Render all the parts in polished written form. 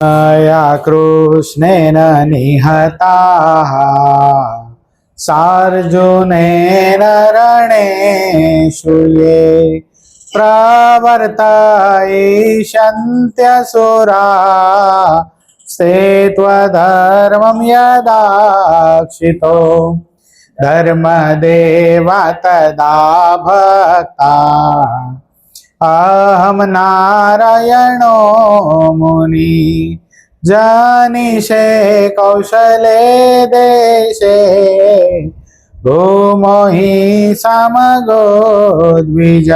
या कृष्णेन निहताः सार्जुनेन रणेषु ये प्रवर्तयिष्यन्त्यसुरा ते त्वधर्मं यदाक्षितो धर्मदेवा तदा भक्ता अहम नारायणो मुनि जनिषे कौशले देशे भूमोहि समगो द्विज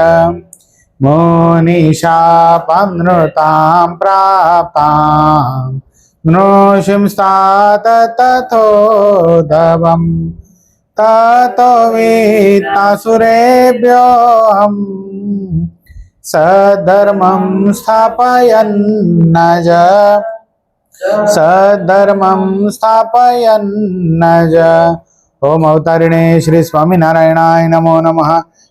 मुनिशापं नृतां प्राप्तां नृसिंस्तात तथोधवम् ततो वित्तासुरेभ्योऽहम् सद्धर्मं स्थापयन्नज ओम अवतारिणे श्री स्वामीनारायणाय नमो नमः।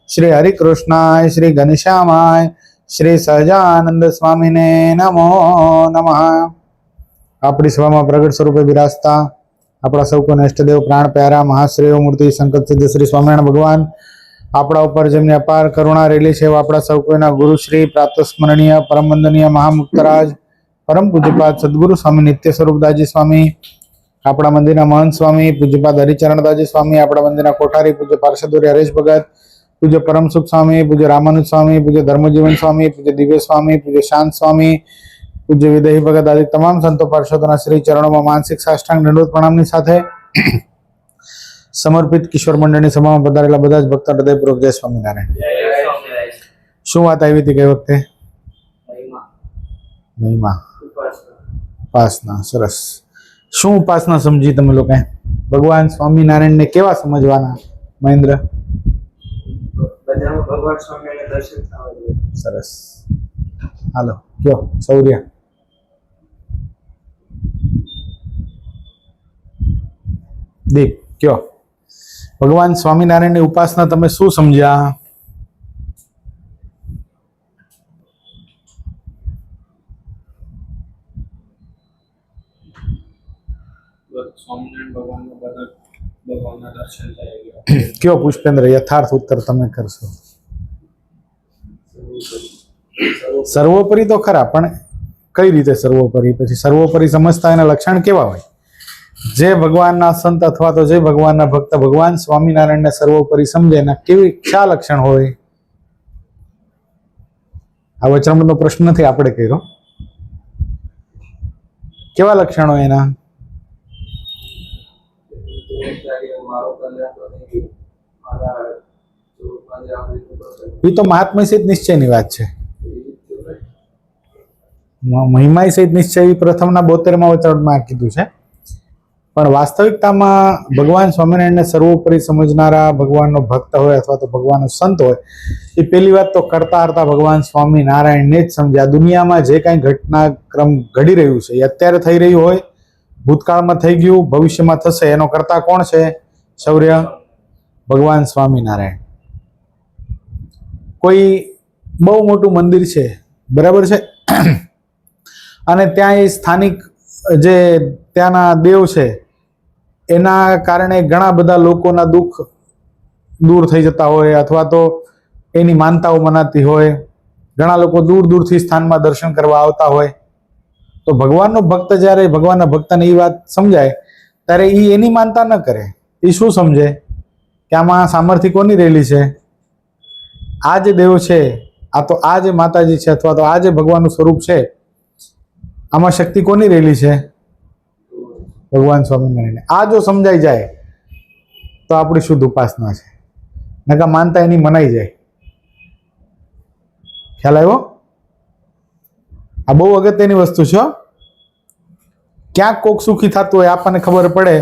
श्री हरिकृष्णाय श्री घनश्यामाय श्री सहजानंद स्वामीने नमो नमः। अपनी सभा में प्रगट स्वरूपे विराजता अपना सौ को इष्टदेव प्राण प्यारा महाश्रेय मूर्ति संकट सिद्ध श्री स्वामीनारायण भगवान આપણા ઉપર જેમની અપાર કરુણા રેલી છે એવા આપણા સૌ કોઈના ગુરુશ્રી પ્રાપ્ત સ્મરણીય પરમ વંદનીય મહામુક્તરાજ પરમ પૂજ્યપાદ સદગુરુ સ્વામી નિત્ય સ્વરૂપદાસજી સ્વામી, આપણા મંદિરના મહંત સ્વામી પૂજ્યપાદ હરિચરણદાસજી સ્વામી, આપણા મંદિરના કોઠારી પૂજ્ય પાર્ષદોરી હરેશ ભગત, પૂજ્ય પરમસુખ સ્વામી, પૂજ્ય રામાનુજ સ્વામી, પૂજ્ય ધર્મજીવન સ્વામી, પૂજ્ય દિવ્ય સ્વામી, પૂજ્ય શાંત સ્વામી, પૂજ્ય વિદેહી ભગત આદિ તમામ સંતો પાર્ષદોના શ્રી ચરણોમાં માનસિક સાષ્ટાંગ દંડવત પ્રણામની સાથે समर्पित किशोर मंडळनी सभा में पधारेला बधा ज भक्त हृदयपूर्वक जय स्वामीनारायण। શું વાત આવી હતી ગઈ વખતે? મહિમા ઉપાસના. સરસ. શું ઉપાસના સમજી તમે લોકોએ? ભગવાન સ્વામિનારાયણ ને કેવા સમજવાના મહેન્દ્ર? બધામાં ભગવાન સ્વામિનારાયણ દર્શન થવા જોઈએ. સરસ. હાલો કયો સૌર્ય. દીપ કયો ભગવાન સ્વામિનારાયણની ઉપાસના તમે શું સમજ્યા? કયો પુષ્પેન્દ્ર? યથાર્થ ઉત્તર તમે કરશો. સર્વોપરી તો ખરા, પણ કઈ રીતે સર્વોપરી? પછી સર્વોપરી સમજતા એના લક્ષણ કેવા હોય? જે ભગવાનના સંત અથવા તો જે ભગવાનના ભક્ત ભગવાન સ્વામિનારાયણને સર્વોપરી સમજે એના કેવી શા લક્ષણ હોય? આ વચરામૃતનો પ્રશ્ન નથી, આપણે કર્યો. કેવા લક્ષણો એના? એ તો મહાત્મય સહિત નિશ્ચયની વાત છે. મહિમા સહિત નિશ્ચય પ્રથમના 72માં વચરામૃતમાં કીધું છે. પણ વાસ્તવિકતામાં ભગવાન સ્વામિનારાયણને સર્વોપરી સમજનારા ભગવાનનો ભક્ત હોય અથવા તો ભગવાનનો સંત હોય એ પહેલી વાત તો કરતા હરતા ભગવાન સ્વામિનારાયણને જ સમજે. આ દુનિયામાં જે કાંઈ ઘટનાક્રમ ઘડી રહ્યું છે એ અત્યારે થઈ રહ્યું હોય, ભૂતકાળમાં થઈ ગયું, ભવિષ્યમાં થશે, એનો કરતા કોણ છે? શૌર્ય? ભગવાન સ્વામિનારાયણ. કોઈ બહુ મોટું મંદિર છે, બરાબર છે, અને ત્યાં એ સ્થાનિક જે ત્યાંના દેવ છે એના કારણે ઘણા બધા લોકોના દુઃખ દૂર થઈ જતા હોય અથવા તો એની માનતાઓ મનાતી હોય, ઘણા લોકો દૂર દૂરથી સ્થાનમાં દર્શન કરવા આવતા હોય. તો ભગવાનનો ભક્ત જ્યારે ભગવાનના ભક્તને એ વાત સમજાય ત્યારે એ એની માનતા ન કરે. એ શું સમજે કે આમાં સામર્થ્ય કોની રહેલી છે? આ જે દેવ છે, આ તો આ જે માતાજી છે અથવા તો આ જે ભગવાનનું સ્વરૂપ છે, આમાં શક્તિ કોની રહેલી છે? ભગવાન સ્વામિનારાયણ. આ જો સમજાઈ જાય તો આપણી શુદ્ધ ઉપાસના છે. નકા માનતા એની મનાઈ જાય. ખ્યાલ આવ્યો? આ બહુ અગત્યની વસ્તુ છે. ક્યાંક કોક સુખી થતું હોય, આપણને ખબર પડે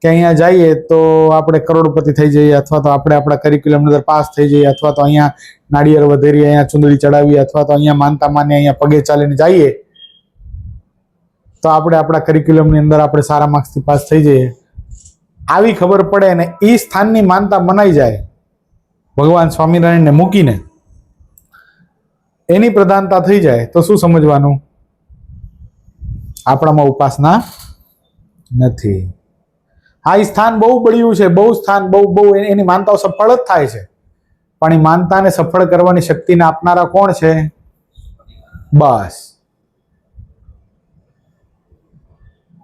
કે અહીંયા જઈએ તો આપણે કરોડપતિ થઈ જઈએ અથવા તો આપણે આપણા કરિક્યુલમ અંદર પાસ થઈ જઈએ અથવા તો અહીંયા નાળિયેર વધેરીએ, અહીંયા ચુંદડી ચડાવીએ અથવા તો અહીંયા માનતા માને અહીંયા પગે ચાલીને જઈએ તો આપણે આપણા કરિક્યુલમની અંદર આપણે સારા માર્ક્સથી પાસ થઈ જઈએ. આવી ખબર પડે ને એ સ્થાનની માનતા મનાઈ જાય ભગવાન સ્વામિનારાયણને મૂકીને, એની પ્રધાનતા થઈ જાય તો શું સમજવાનું? આપણામાં ઉપાસના નથી. આ સ્થાન બહુ બળ્યું છે, બહુ સ્થાન બહુ એની માનતાઓ સફળ જ થાય છે, પણ એ માનતાને સફળ કરવાની શક્તિને આપનારા કોણ છે? બસ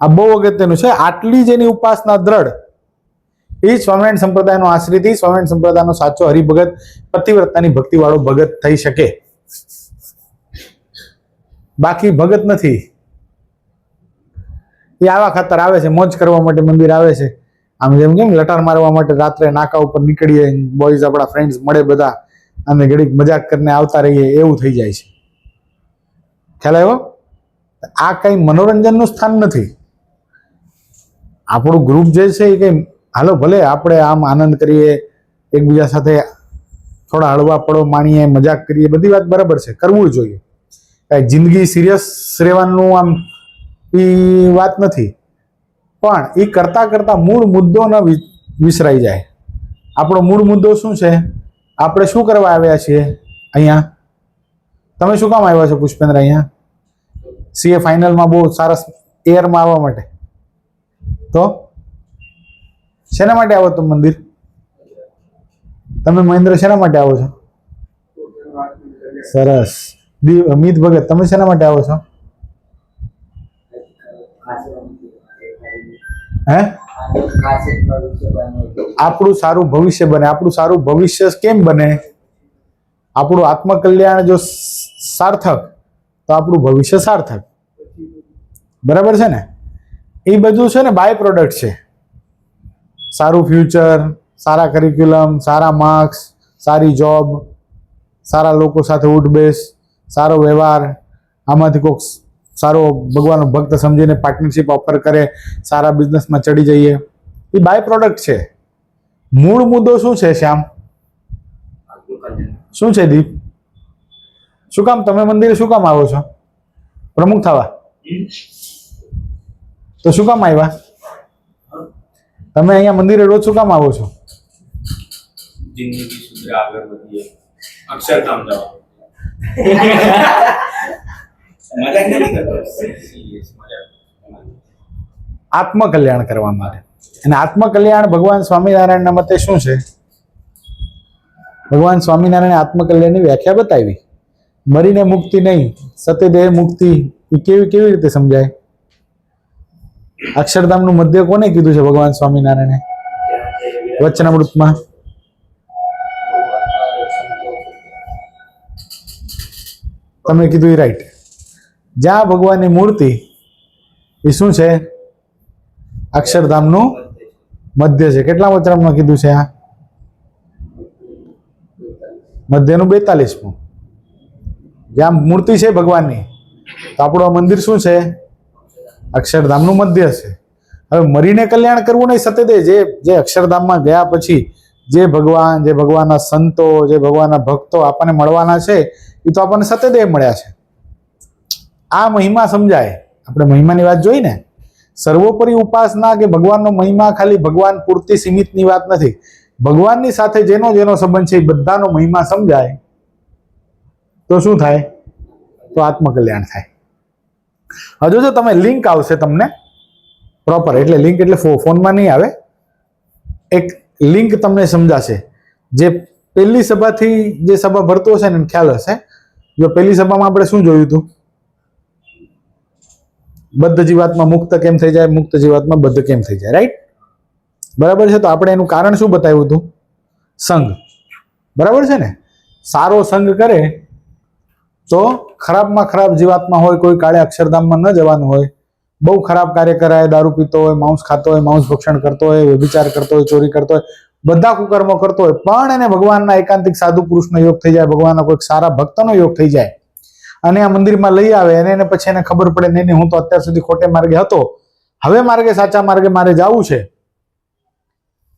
આ બહુ અગત્યનું છે. આટલી જેની ઉપાસના દ્રઢ, એ સ્વામિનારાયણ સંપ્રદાયનો આશ્રિત, સ્વામિનારાયણ સંપ્રદાયનો સાચો હરિભગત, પતિવ્રતાની ભક્તિ વાળો ભગત થઈ શકે. બાકી ભગત નથી. એ આવા ખાતર આવે છે, મોજ કરવા માટે મંદિર આવે છે, આમ જેમ કેમ લટાર મારવા માટે રાત્રે નાકા ઉપર નીકળીએ, બોયઝ આપણા ફ્રેન્ડ્સ મળે બધા, અને ઘડીક મજાક કરીને આવતા રહીએ, એવું થઈ જાય છે. ખ્યાલ આવ્યો? આ કઈ મનોરંજનનું સ્થાન નથી. આપણું ગ્રુપ જે છે એ કઈ હાલો ભલે આપણે આમ આનંદ કરીએ, એકબીજા સાથે થોડા હળવા પડો માણીએ, મજાક કરીએ, બધી વાત બરાબર છે, કરવું જોઈએ. કઈ જિંદગી સિરિયસ રહેવાનું આમ એ વાત નથી, પણ એ કરતા કરતા મૂળ મુદ્દો ન વિસરાઈ જાય. આપણો મૂળ મુદ્દો શું છે? આપણે શું કરવા આવ્યા છીએ અહીંયા? તમે શું કામ આવ્યા છો પુષ્પેન્દ્ર અહીંયા? સીએ ફાઇનલમાં બહુ સરસ એરમાં આવવા માટે. તો શેના માટે આવો તમે મંદિર? તમે મહેન્દ્ર શેના માટે આવો છો? સરસ. અમિત ભગત તમે શેના માટે આવો છો? હે? આપણું સારું ભવિષ્ય બને. આપણું સારું ભવિષ્ય કેમ બને? આપણું આત્મકલ્યાણ જો સાર્થક, તો આપણું ભવિષ્ય સાર્થક. બરાબર છે ને? એ બધું છે ને બાય પ્રોડક્ટ છે. સારું ફ્યુચર, સારા કરિક્યુલમ, સારા માર્ક્સ, સારી જોબ, સારા લોકો સાથે ઉઠબેસ, સારો વ્યવહાર, આમાંથી કોઈક સારો ભગવાનનો ભક્ત સમજીને પાર્ટનરશિપ ઓફર કરે, સારા બિઝનેસમાં ચડી જઈએ, એ બાય પ્રોડક્ટ છે. મૂળ મુદ્દો શું છે શ્યામ? શું છે દીપ? શું કામ તમે મંદિરે શું કામ આવો છો? પ્રમુખ થવા? તો શું કામ આવ્યા તમે અહીંયા મંદિરે? રોજ શું કામ આવો છો? જિંદગી સુધરે, આગળ વધીએ, અક્ષરધામ જવા. મજાક નથી કરતો, સિરિયસ મજાક. આત્મકલ્યાણ કરવા માટે. અને આત્મકલ્યાણ ભગવાન સ્વામિનારાયણના મતે શું છે? ભગવાન સ્વામિનારાયણે આત્મકલ્યાણની વ્યાખ્યા બતાવી. મરીને મુક્તિ નહીં, સતદેહ મુક્તિ. એ કેવી રીતે સમજાય? અક્ષરધામનું મધ્ય કોને કીધું છે ભગવાન સ્વામિનારાયણે વચનામૃતમાં? તમે કીધું એ રાઈટ. જ્યાં ભગવાનની મૂર્તિ, એ શું છે? અક્ષરધામનું મધ્ય છે. કેટલા વચનામૃતમાં કીધું છે? આ મધ્યનું 42મું. જ્યાં મૂર્તિ છે ભગવાનની, તો આપણું આ મંદિર શું છે? અક્ષરધામનું મધ્ય છે. હવે મરીને કલ્યાણ કરવું નહીં, સતત જે અક્ષરધામમાં ગયા પછી જે ભગવાનના સંતો, જે ભગવાનના ભક્તો આપણને મળવાના છે, એ તો આપણને સતદેહ મળ્યા છે. આ મહિમા સમજાય. આપણે મહિમાની વાત જોઈ ને. સર્વોપરી ઉપાસના કે ભગવાનનો મહિમા ખાલી ભગવાન પૂરતી સીમિતની વાત નથી. ભગવાનની સાથે જેનો સંબંધ છે એ બધાનો મહિમા સમજાય તો શું થાય? તો આત્મકલ્યાણ થાય. હજુ જો તમે લિંક આવશે તમને પ્રોપર, એટલે લિંક એટલે ફોનમાં નહીં આવે, એક લિંક તમને સમજાશે. જે પહેલી સભાથી જે સભા ભરતો હશે ને ખ્યાલ હશે. જો પહેલી સભામાં આપણે શું જોયું હતું? બદ્ધ જીવાત્મા મુક્ત કેમ થઈ જાય, મુક્ત જીવાત્મા બદ્ધ કેમ થઈ જાય, રાઈટ? બરાબર છે. તો આપણે એનું કારણ શું બતાવ્યું હતું? સંગ. બરાબર છે ને? સારો સંગ કરે તો ખરાબમાં ખરાબ જીવાત્મા હોય, કોઈ કાળે અક્ષરધામમાં ન જવાનું હોય, બહુ ખરાબ કાર્ય કરાય, દારૂ પીતો હોય, માંસ ખાતો હોય, માંસ ભક્ષણ કરતો હોય, વ્યભિચાર કરતો હોય, ચોરી કરતો હોય, બધા કુકર્મો કરતો હોય, પણ એને ભગવાનના એકાંતિક સાધુ પુરુષનો યોગ થઈ જાય, ભગવાનના કોઈક સારા ભક્તનો યોગ થઈ જાય, અને આ મંદિરમાં લઈ આવે, અને એને પછી એને ખબર પડે, નહીં હું તો અત્યાર સુધી ખોટે માર્ગે હતો, હવે માર્ગે સાચા માર્ગે મારે જવું છે,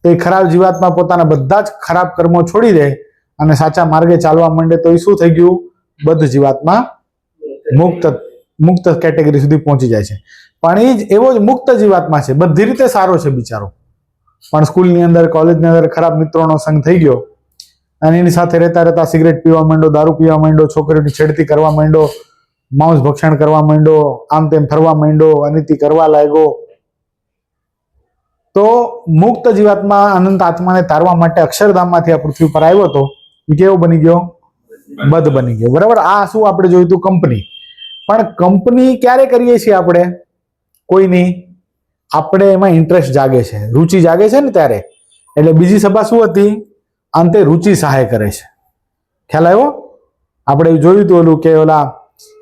તો એ ખરાબ જીવાત્મા પોતાના બધા જ ખરાબ કર્મો છોડી દે અને સાચા માર્ગે ચાલવા માંડે, તો એ શું થઈ ગયું? બદ્ધ જીવાત્મા મુક્ત કેટેગરી સુધી પહોંચી જાય છે. પણ એ જ એવો જ મુક્ત જીવાત્મા છે, બધી રીતે સારો છે બિચારો, પણ સ્કૂલની અંદર, કોલેજની અંદર ખરાબ મિત્રોનો સંગ થઈ ગયો, અને એની સાથે રહેતા સિગરેટ પીવા માંડ્યો, દારૂ પીવા માંડ્યો, છોકરીઓની છેડતી કરવા માંડ્યો, માંસ ભક્ષણ કરવા માંડ્યો, આમ તેમ ફરવા માંડ્યો, અનિતિ કરવા લાગ્યો, તો મુક્ત જીવાત્મા અનંત આત્માને તારવા માટે અક્ષરધામમાંથી આ પૃથ્વી પર આવ્યો હતો, એ કેવો બની ગયો? બધ બની ગયો. બરાબર. આ શું આપણે જોયું હતું? કંપની. પણ કંપની ક્યારે કરીએ છીએ આપણે કોઈની? આપણે એમાં ઇન્ટરેસ્ટ જાગે છે, રુચિ જાગે છે ને ત્યારે. એટલે બીજી સભા શું હતી? અંતે રુચિ સહાય કરે છે. ખ્યાલ આવ્યો? આપણે જોયું હતું ઓલું કે ઓલા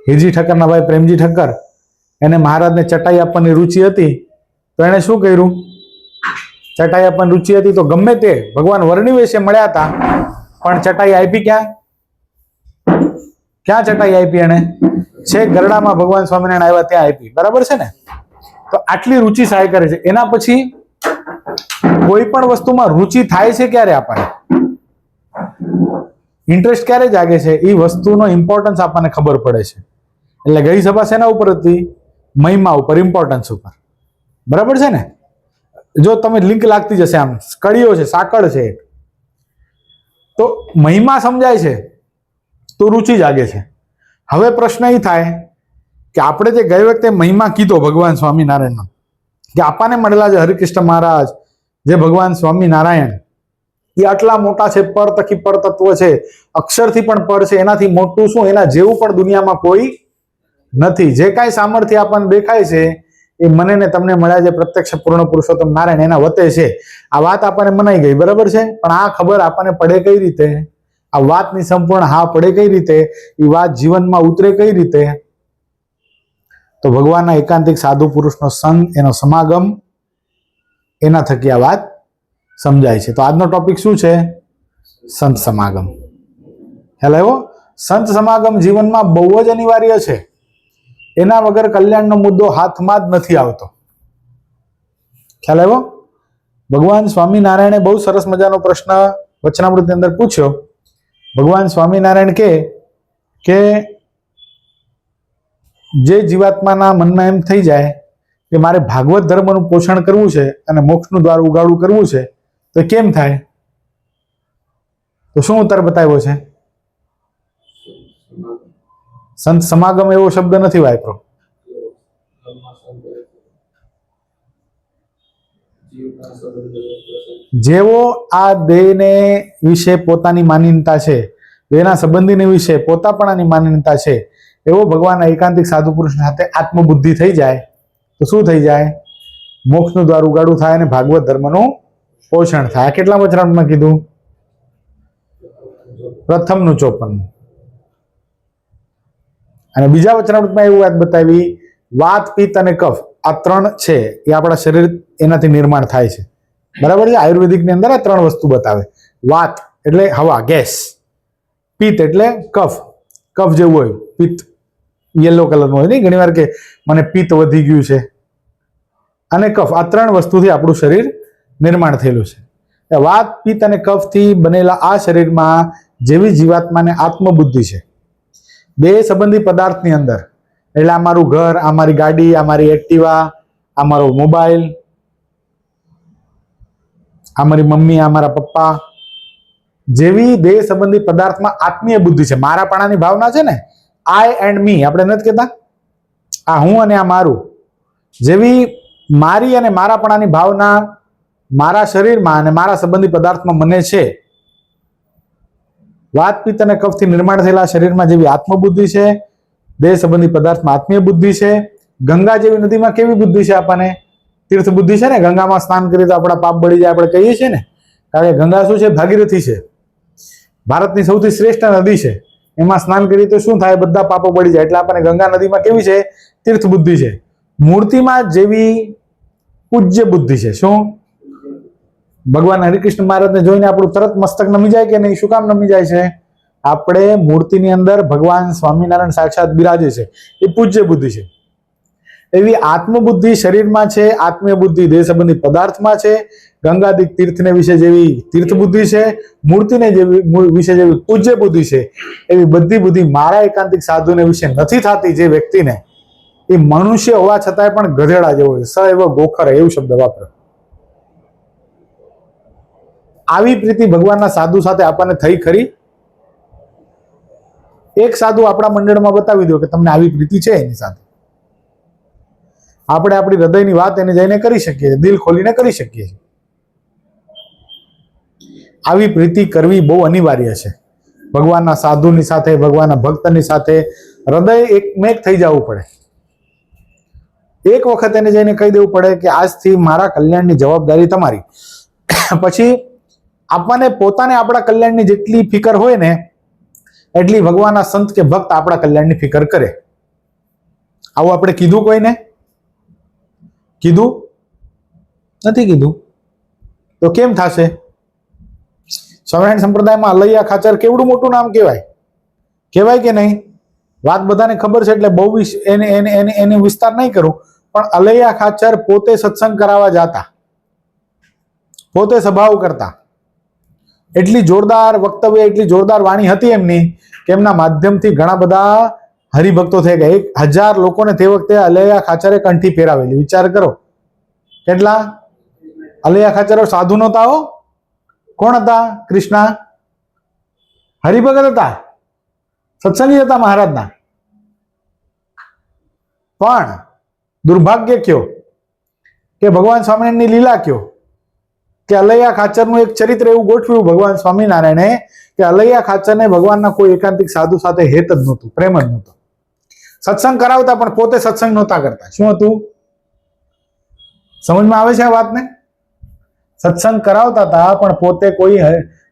હિરજી ઠક્કરના ભાઈ પ્રેમજી ઠક્કર, એને મહારાજને ચટાઈ આપવાની રુચિ હતી, તો એને શું કર્યું? ચટાઈ આપવાની રુચિ હતી તો ગમે તે ભગવાન વર્ણિ વેશે મળ્યા હતા, પણ ચટાઈ આપી ક્યાં? ક્યાં ચટાઈ આપી એને? છે ગરડામાં ભગવાન સ્વામિનારાયણ આવ્યા ત્યાં આપી. બરાબર છે ને? તો આટલી રુચિ સહાય કરે છે. એના પછી કોઈ પણ વસ્તુમાં રુચિ થાય છે ક્યારે? આપણને ઇન્ટરેસ્ટ ક્યારે જાગે છે? એ વસ્તુનો ઇમ્પોર્ટન્સ આપણને ખબર પડે છે. એટલે ગઈ સભા શેના ઉપર હતી? મહિમા ઉપર, ઇમ્પોર્ટન્સ ઉપર. બરાબર છે ને? જો તમે લિંક લાગતી જશે, આમ કડીઓ છે, સાંકળ છે. તો મહિમા સમજાય છે તો રુચિ જાગે છે. હવે પ્રશ્ન એ થાય કે આપણે જે ગઈ વખતે મહિમા કીધો ભગવાન સ્વામિનારાયણનો, કે આપણને મળેલા છે હરિકૃષ્ણ મહારાજ, જે ભગવાન સ્વામિનારાયણ એ આટલા મોટા છે, પર તકી પર તત્વ છે, અક્ષરથી પણ પર છે, એનાથી મોટું શું, એના જેવું પણ દુનિયામાં કોઈ નથી. જે કાંઈ સામર્થ્ય આપણને દેખાય છે એ મને ને તમને મળ્યા છે પ્રત્યક્ષ પૂર્ણ પુરુષોત્તમ નારાયણ, એના વતે છે. આ વાત આપણને મનાઈ ગઈ. બરાબર છે. પણ આ ખબર આપણને પડે કઈ રીતે? આ વાતની સંપૂર્ણ હા પડે કઈ રીતે? એ વાત જીવનમાં ઉતરે કઈ રીતે? તો ભગવાનના એકાંતિક સાધુ પુરુષનો સંગ, એનો સમાગમ, એના થકી આ વાત સમજાય છે. તો આજનો ટોપિક શું છે? સંત સમાગમ. ખ્યાલ આવ્યો? સંત સમાગમ જીવનમાં બહુ જ અનિવાર્ય છે. એના વગર કલ્યાણનો મુદ્દો હાથમાં જ નથી આવતો. ખ્યાલ આવ્યો? ભગવાન સ્વામિનારાયણે બહુ સરસ મજાનો પ્રશ્ન વચનામૃતની અંદર પૂછ્યો. ભગવાન સ્વામિનારાયણ કે જે જીવાત્માના મનમાં એમ થઈ જાય કે મારે ભાગવત ધર્મનું પોષણ કરવું છે અને મોક્ષનું દ્વાર ઉગાડું કરવું છે, તો કેમ થાય? તો શું ઉત્તર બતાવ્યો છે? સંત સમાગમ એવો શબ્દ નથી વાપરો. જેવો આ દેહને વિશે પોતાની માન્યતા છે, દેહના સંબંધીને વિશે પોતાપણાની માન્યતા છે, એવો ભગવાનના એકાંતિક સાધુ પુરુષ સાથે આત્મબુદ્ધિ થઈ જાય તો શું થઈ જાય? મોક્ષનું દ્વાર ઉગાડું થાય અને ભાગવત ધર્મનું પોષણ થાય. કેટલા વચનામૃતમાં કીધું? પ્રથમનું 54. અને બીજા વચનામૃતમાં એવું વાત બતાવી, વાત, પિત્ત અને કફ આ ત્રણ છે એ આપણા શરીર એનાથી નિર્માણ થાય છે. બરાબર છે? આયુર્વેદિકની અંદર આ ત્રણ વસ્તુ બતાવે. વાત એટલે હવા, ગેસ. પિત્ત એટલે કફ, કફ જેવું હોય. પિત્ત યલો કલરનું હોય નહીં ઘણી વાર કે મને પિત્ત વધી ગયું છે. અને કફ, આ ત્રણ વસ્તુથી આપણું શરીર નિર્માણ થયેલું છે. વાત, પિત્ત અને કફથી બનેલા આ શરીરમાં જેવી જીવાત્માને આત્મબુદ્ધિ છે, બે સંબંધી પદાર્થની અંદર, એટલે આ મારું ઘર, આ મારી ગાડી, આ મારી એક્ટિવા, આ મારો મોબાઈલ, આ મારી મમ્મી, આ મારા પપ્પા, જેવી દેહ સંબંધી પદાર્થમાં આત્મીય બુદ્ધિ છે, મારાપણાની ભાવના છે ને, આઈ એન્ડ મી આપણે નથી કહેતા, આ હું અને આ મારું, જેવી મારી અને મારાપણાની ભાવના મારા શરીરમાં અને મારા સંબંધી પદાર્થમાં મને છે, વાત, પિત્ત અને કફથી નિર્માણ થયેલા શરીરમાં જેવી આત્મબુદ્ધિ છે, દેહ સંબંધી પદાર્થમાં આત્મીય બુદ્ધિ છે. ગંગા જેવી નદીમાં કેવી બુદ્ધિ છે? આપણને તીર્થ બુદ્ધિ છે ને. ગંગામાં સ્નાન કરીએ તો આપણા પાપ બળી જાય આપણે કહીએ છીએ ને. કારણ કે ગંગા શું છે? ભાગીરથી છે, ભારતની સૌથી શ્રેષ્ઠ નદી છે. એમાં સ્નાન કરીએ તો શું થાય? બધા પાપો બળી જાય. એટલે આપણને ગંગા નદીમાં કેવી છે? તીર્થ બુદ્ધિ છે. મૂર્તિમાં જેવી પૂજ્ય બુદ્ધિ છે. શું? ભગવાન હરિકૃષ્ણ મહારાજને જોઈને આપણું તરત મસ્તક નમી જાય કે નહીં? શું કામ નમી જાય છે? આપણે મૂર્તિની અંદર ભગવાન સ્વામિનારાયણ સાક્ષાત બિરાજે છે, એ પૂજ્ય બુદ્ધિ છે. એવી આત્મબુદ્ધિ શરીરમાં છે, આત્મીય બુદ્ધિ દેહ સંબંધી પદાર્થમાં છે. ગંગાદિક તીર્થને વિશે જેવી તીર્થ બુદ્ધિ છે, મૂર્તિને જેવી વિશે જેવી પૂજ્ય બુદ્ધિ છે, એવી બધી બુદ્ધિ મારા એકાંતિક સાધુને વિશે નથી થતી. જે વ્યક્તિને, એ મનુષ્ય હોવા છતાંય પણ ગધેડા જેવો છે, સ એવો ગોખર, એવું શબ્દ વાપરે. આવી પ્રીતિ ભગવાનના સાધુ સાથે આપણને થઈ ખરી? એક સાધુ આપણા મંડળમાં બતાવી દો કે તમને આવી પ્રીતિ છે એની સાથે, આપણે આપણી હૃદયની વાત એને જઈને કરી શકીએ, દિલ ખોલીને કરી શકીએ. આવી પ્રીતિ કરવી બહુ અનિવાર્ય છે. ભગવાનના સાધુની સાથે, ભગવાનના ભક્તની સાથે હૃદય એકમેક થઈ જવું પડે. એક વખત એને જઈને કહી દેવું પડે કે આજથી મારા કલ્યાણની જવાબદારી તમારી. પછી આપણને પોતાને આપણા કલ્યાણની જેટલી ફિકર હોય ને એટલી ભગવાનના સંત કે ભક્ત આપણા કલ્યાણની ફિકર કરે. આવું આપણે કીધું કોઈને? કીધું નથી કીધું તો કેમ થશે? સ્વામિનારાયણ સંપ્રદાયમાં અલૈયા ખાચર કેવડું મોટું નામ કહેવાય, કહેવાય કે નહીં? વાત બધાને ખબર છે એટલે બહુ એને વિસ્તાર નહીં કરું, પણ અલૈયા ખાચર પોતે સત્સંગ કરાવવા જાતા, પોતે સભાઓ કરતા. એટલી જોરદાર વક્તવ્ય, એટલી જોરદાર વાણી હતી એમની કે એમના માધ્યમથી ઘણા બધા હરિભક્તો થઈ ગયા. 1000 લોકોને તે વખતે અલૈયા ખાચરે કંઠી પહેરાવેલી. વિચાર કરો કેટલા અલૈયા ખાચરો સાધુ નહોતા હો. કોણ હતા? કૃષ્ણા હરિભગત હતા, સત્સંગી હતા મહારાજના. પણ દુર્ભાગ્ય કયો કે ભગવાન સ્વામિનારાયણની લીલા કયો કે અલૈયા ખાચરનું એક ચરિત્ર એવું ગોઠવ્યું ભગવાન સ્વામિનારાયણે કે અલૈયા ખાચરને ભગવાનના કોઈ એકાંતિક સાધુ સાથે હેત જ નહોતું, પ્રેમ જ નહોતો. સત્સંગ કરાવતા પણ પોતે સત્સંગ નહોતા કરતા. શું હતું? સમજમાં આવે છે આ વાતને? સત્સંગ કરાવતા હતા પણ પોતે કોઈ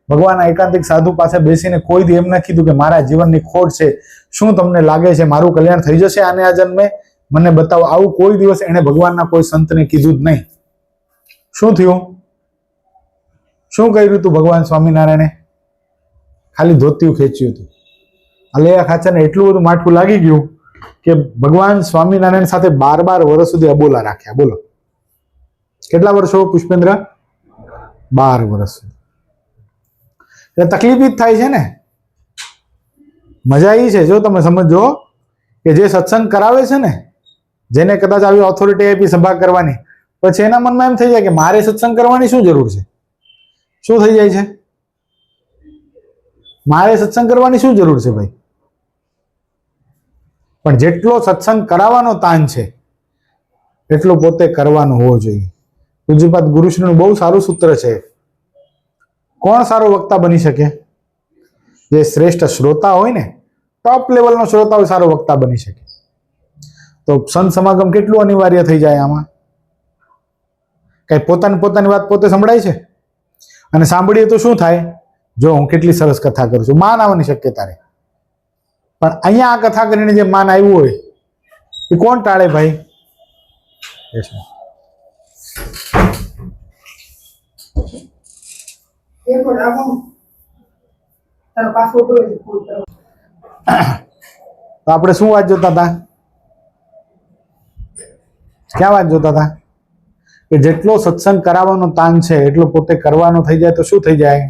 ભગવાનના એકાંતિક સાધુ પાસે બેસીને કોઈ દી એમ ન કીધું કે મારા જીવનની ખોટ છે, શું તમને લાગે છે મારું કલ્યાણ થઈ જશે આને આ જન્મે? મને બતાવો. આવું કોઈ દિવસ એને ભગવાનના કોઈ સંતને કીધું જ નહીં. શું થયું? શું કર્યું હતું ભગવાન સ્વામિનારાયણે? ખાલી ધોતિયું ખેંચ્યું હતું. અલૈયા ખાચરને એટલું બધું માઠું લાગી ગયું કે ભગવાન સ્વામિનારાયણ સાથે 12 વર્ષ સુધી અબોલા રાખ્યા. બોલો કેટલા વર્ષો પુષ્પેન્દ્ર? 12 વર્ષ. એટલે તકલીફ જ થાય છે ને. મજા એ છે જો તમે સમજો કે જે સત્સંગ કરાવે છે ને, જેને કદાચ આવી ઓથોરિટી આપી સભા કરવાની, પછી એના મનમાં એમ થઈ જાય કે મારે સત્સંગ કરવાની શું જરૂર છે? શું થઈ જાય છે? મારે સત્સંગ કરવાની શું જરૂર છે ભાઈ? પણ જેટલો સત્સંગ કરાવવાનો તાન છે એટલો પોતે કરવાનો હોવો જોઈએ. પૂજ્યપાદ ગુરુશ્રીનું બહુ સારું સૂત્ર છે. કોણ સારો વક્તા બની શકે? જે શ્રેષ્ઠ શ્રોતા હોય ને, ટોપ લેવલનો શ્રોતા હોય, સારો વક્તા બની શકે. તો સંત સમાગમ કેટલું અનિવાર્ય થઈ જાય આમાં. કઈ પોતાની વાત પોતે સંભળાય છે અને સાંભળીએ તો શું થાય? જો હું કેટલી સરસ કથા કરું છું, માન આવવાની શક્યતા રહે. પણ અહીંયા આ કથા કરીને જે માન આવ્યું હોય એ કોણ ટાળે ભાઈ? તો આપણે શું વાત જોતા હતા? ક્યાં વાત જોતા હતા? કે જેટલો સત્સંગ કરાવવાનો તાન છે એટલો પોતે કરવાનો થઈ જાય તો શું થઈ જાય?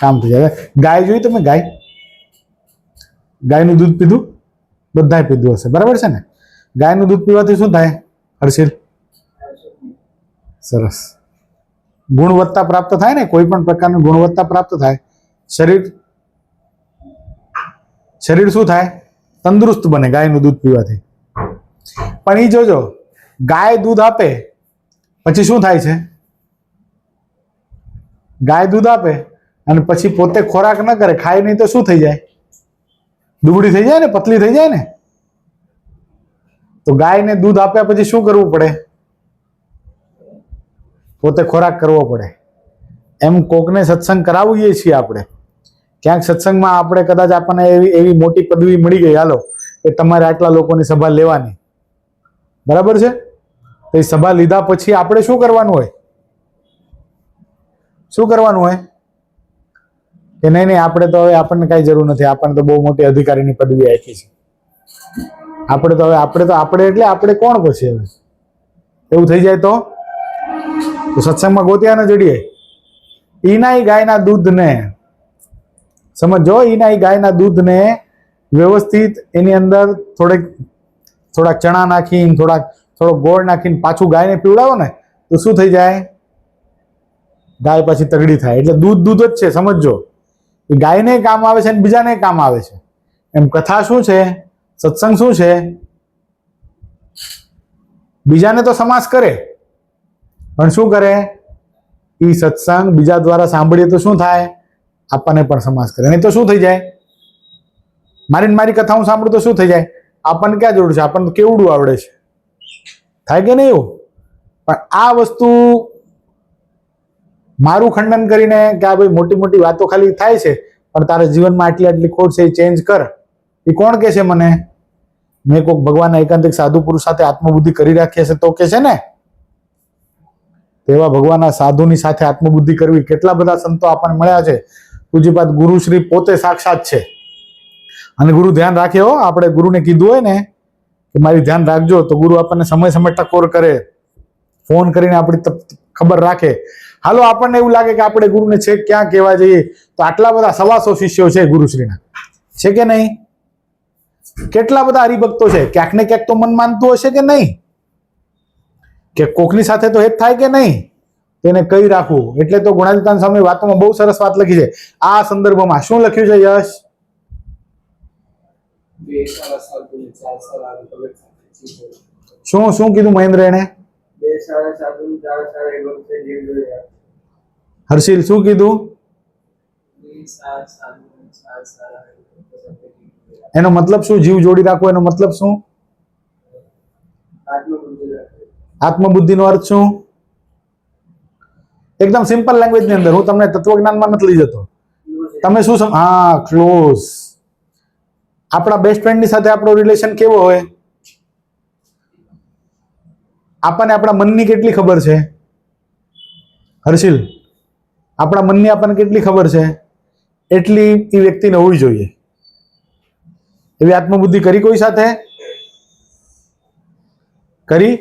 કામ થઈ જાય. ગાય જોઈ તમે? ગાયનું દૂધ પીધું? બધાએ પીધું હશે, બરાબર છે ને? ગાયનું દૂધ પીવાથી શું થાય હર્ષિલ? સરસ ગુણવત્તા પ્રાપ્ત થાય ને, કોઈ પણ પ્રકારની ગુણવત્તા પ્રાપ્ત થાય. શરીર શું થાય? તંદુરસ્ત બને ગાયનું દૂધ પીવાથી. પણ એ જોજો, ગાય દૂધ આપે પછી શું થાય છે? ગાય દૂધ આપે અને પછી પોતે ખોરાક ન કરે, ખાય નહીં તો શું થઈ જાય? દુબળી થઈ જાય ને, પતલી થઈ જાય ને. તો ગાયને દૂધ આપ્યા પછી શું કરવું પડે? પોતે ખોરાક કરવો પડે. એમ કોકને સત્સંગ કરાવીએ છીએ આપણે. ક્યાંક સત્સંગમાં આપણે કદાચ આપણને એવી મોટી પદવી મળી ગઈ, હાલો કે તમારે આટલા લોકોની સભા લેવાની, બરાબર છે? તો એ સભા લીધા પછી આપણે શું કરવાનું હોય? શું કરવાનું હોય? કે નહીં આપણે તો હવે આપણને કઈ જરૂર નથી, આપણને તો બહુ મોટી અધિકારીની પદવી આપી છે, આપણે એટલે કોણ પછી? હવે એવું થઈ જાય તો સત્સંગમાં ગોત્યા ન જડીએ. ઈના ગાયના દૂધને સમજો, ઈના ગાયના દૂધને વ્યવસ્થિત એની અંદર થોડાક ચણા નાખીને થોડો ગોળ નાખીને પાછું ગાયને પીવડાવો ને તો શું થઈ જાય? ગાય પાછી તગડી થાય. એટલે દૂધ જ છે, સમજો. એ ગાયને કામ આવે છે અને બીજાને કામ આવે છે. એમ કથા શું છે, સત્સંગ શું છે? બીજાને તો સમાસ કરે, પણ શું કરે? એ સત્સંગ બીજા દ્વારા સાંભળીએ તો શું થાય? આપણને પણ સમાસ કરે. નહીં તો શું થઈ જાય? મારી કથા હું સાંભળું તો શું થઈ જાય? આપણને ક્યાં જરૂર છે? આપણને કેવડું આવડે છે? થાય કે નહીં એવું? પણ આ વસ્તુ મારું ખંડન કરીને કે આ ભાઈ મોટી મોટી વાતો ખાલી થાય છે, પણ તારા જીવનમાં આટલી ખોટ છે, એ ચેન્જ કર. એ કોણ કે છે મને? મેં કોઈક ભગવાનના એકાંતિક સાધુ પુરુષ સાથે આત્મબુદ્ધિ કરી રાખી હશે તો કે છે ને. તેવા ભગવાનના સાધુની સાથે આત્મબુદ્ધિ કરવી. કેટલા બધા સંતો આપણને મળ્યા છે. પૂજ્યપાદ ગુરુશ્રી પોતે સાક્ષાત છે. અને ગુરુ ધ્યાન રાખે હો. આપણે ગુરુને કીધું હોય ને કે મારી ધ્યાન રાખજો, તો ગુરુ આપણને સમય સમય ટકોર કરે, ફોન કરીને આપણી ખબર રાખે. હાલો, આપણને એવું લાગે કે આપણે ગુરુને છે ક્યાં કહેવા જઈએ, તો આટલા બધા 125 શિષ્યો છે ગુરુશ્રીના, છે કે નહીં? કેટલા બધા હરિભક્તો છે. ક્યાંક ને ક્યાંક તો મન માનતું હશે કે નહીં? કે કોકની સાથે તો હેત થાય કે નહીં? તેને કઈ રાખવું. એટલે તો ગુણાતીતાન સ્વામી વાતોમાં બહુ સરસ વાત લખી છે. આ સંદર્ભમાં શું લખ્યું છે યશ? બે સારા સાધુ ને ચાર સારા હરિભગત સાથે જીવ જોડે. શું કીધું મહેન્દ્ર એને? બે સારા સાધુ ને ચાર સારા હરિભગત સાથે જીવ જોડે. હર્ષિલ શું કીધું? બે સારા સાધુ ને ચાર સારા હરિભગત સાથે જીવ જોડે. એનો મતલબ શું? જીવ જોડી રાખવો એનો મતલબ શું? આત્મબુદ્ધિ રાખે. આત્મબુદ્ધિનો અર્થ શું? એકદમ સિમ્પલ લેંગ્વેજ ની અંદર. હું તમને તત્વજ્ઞાનમાં નથી લઈ જતો. તમે શું હા, ક્લોઝ. આપણા બેસ્ટ ફ્રેન્ડની સાથે આપણો રિલેશન કેવો હોય? આપણને આપણા મનની કેટલી ખબર છે? હર્ષિલ, આપણા મનની આપણને કેટલી ખબર છે? એટલી એ વ્યક્તિને હોવી જોઈએ. એવી આત્મબુદ્ધિ કરી કોઈ સાથે? કરી?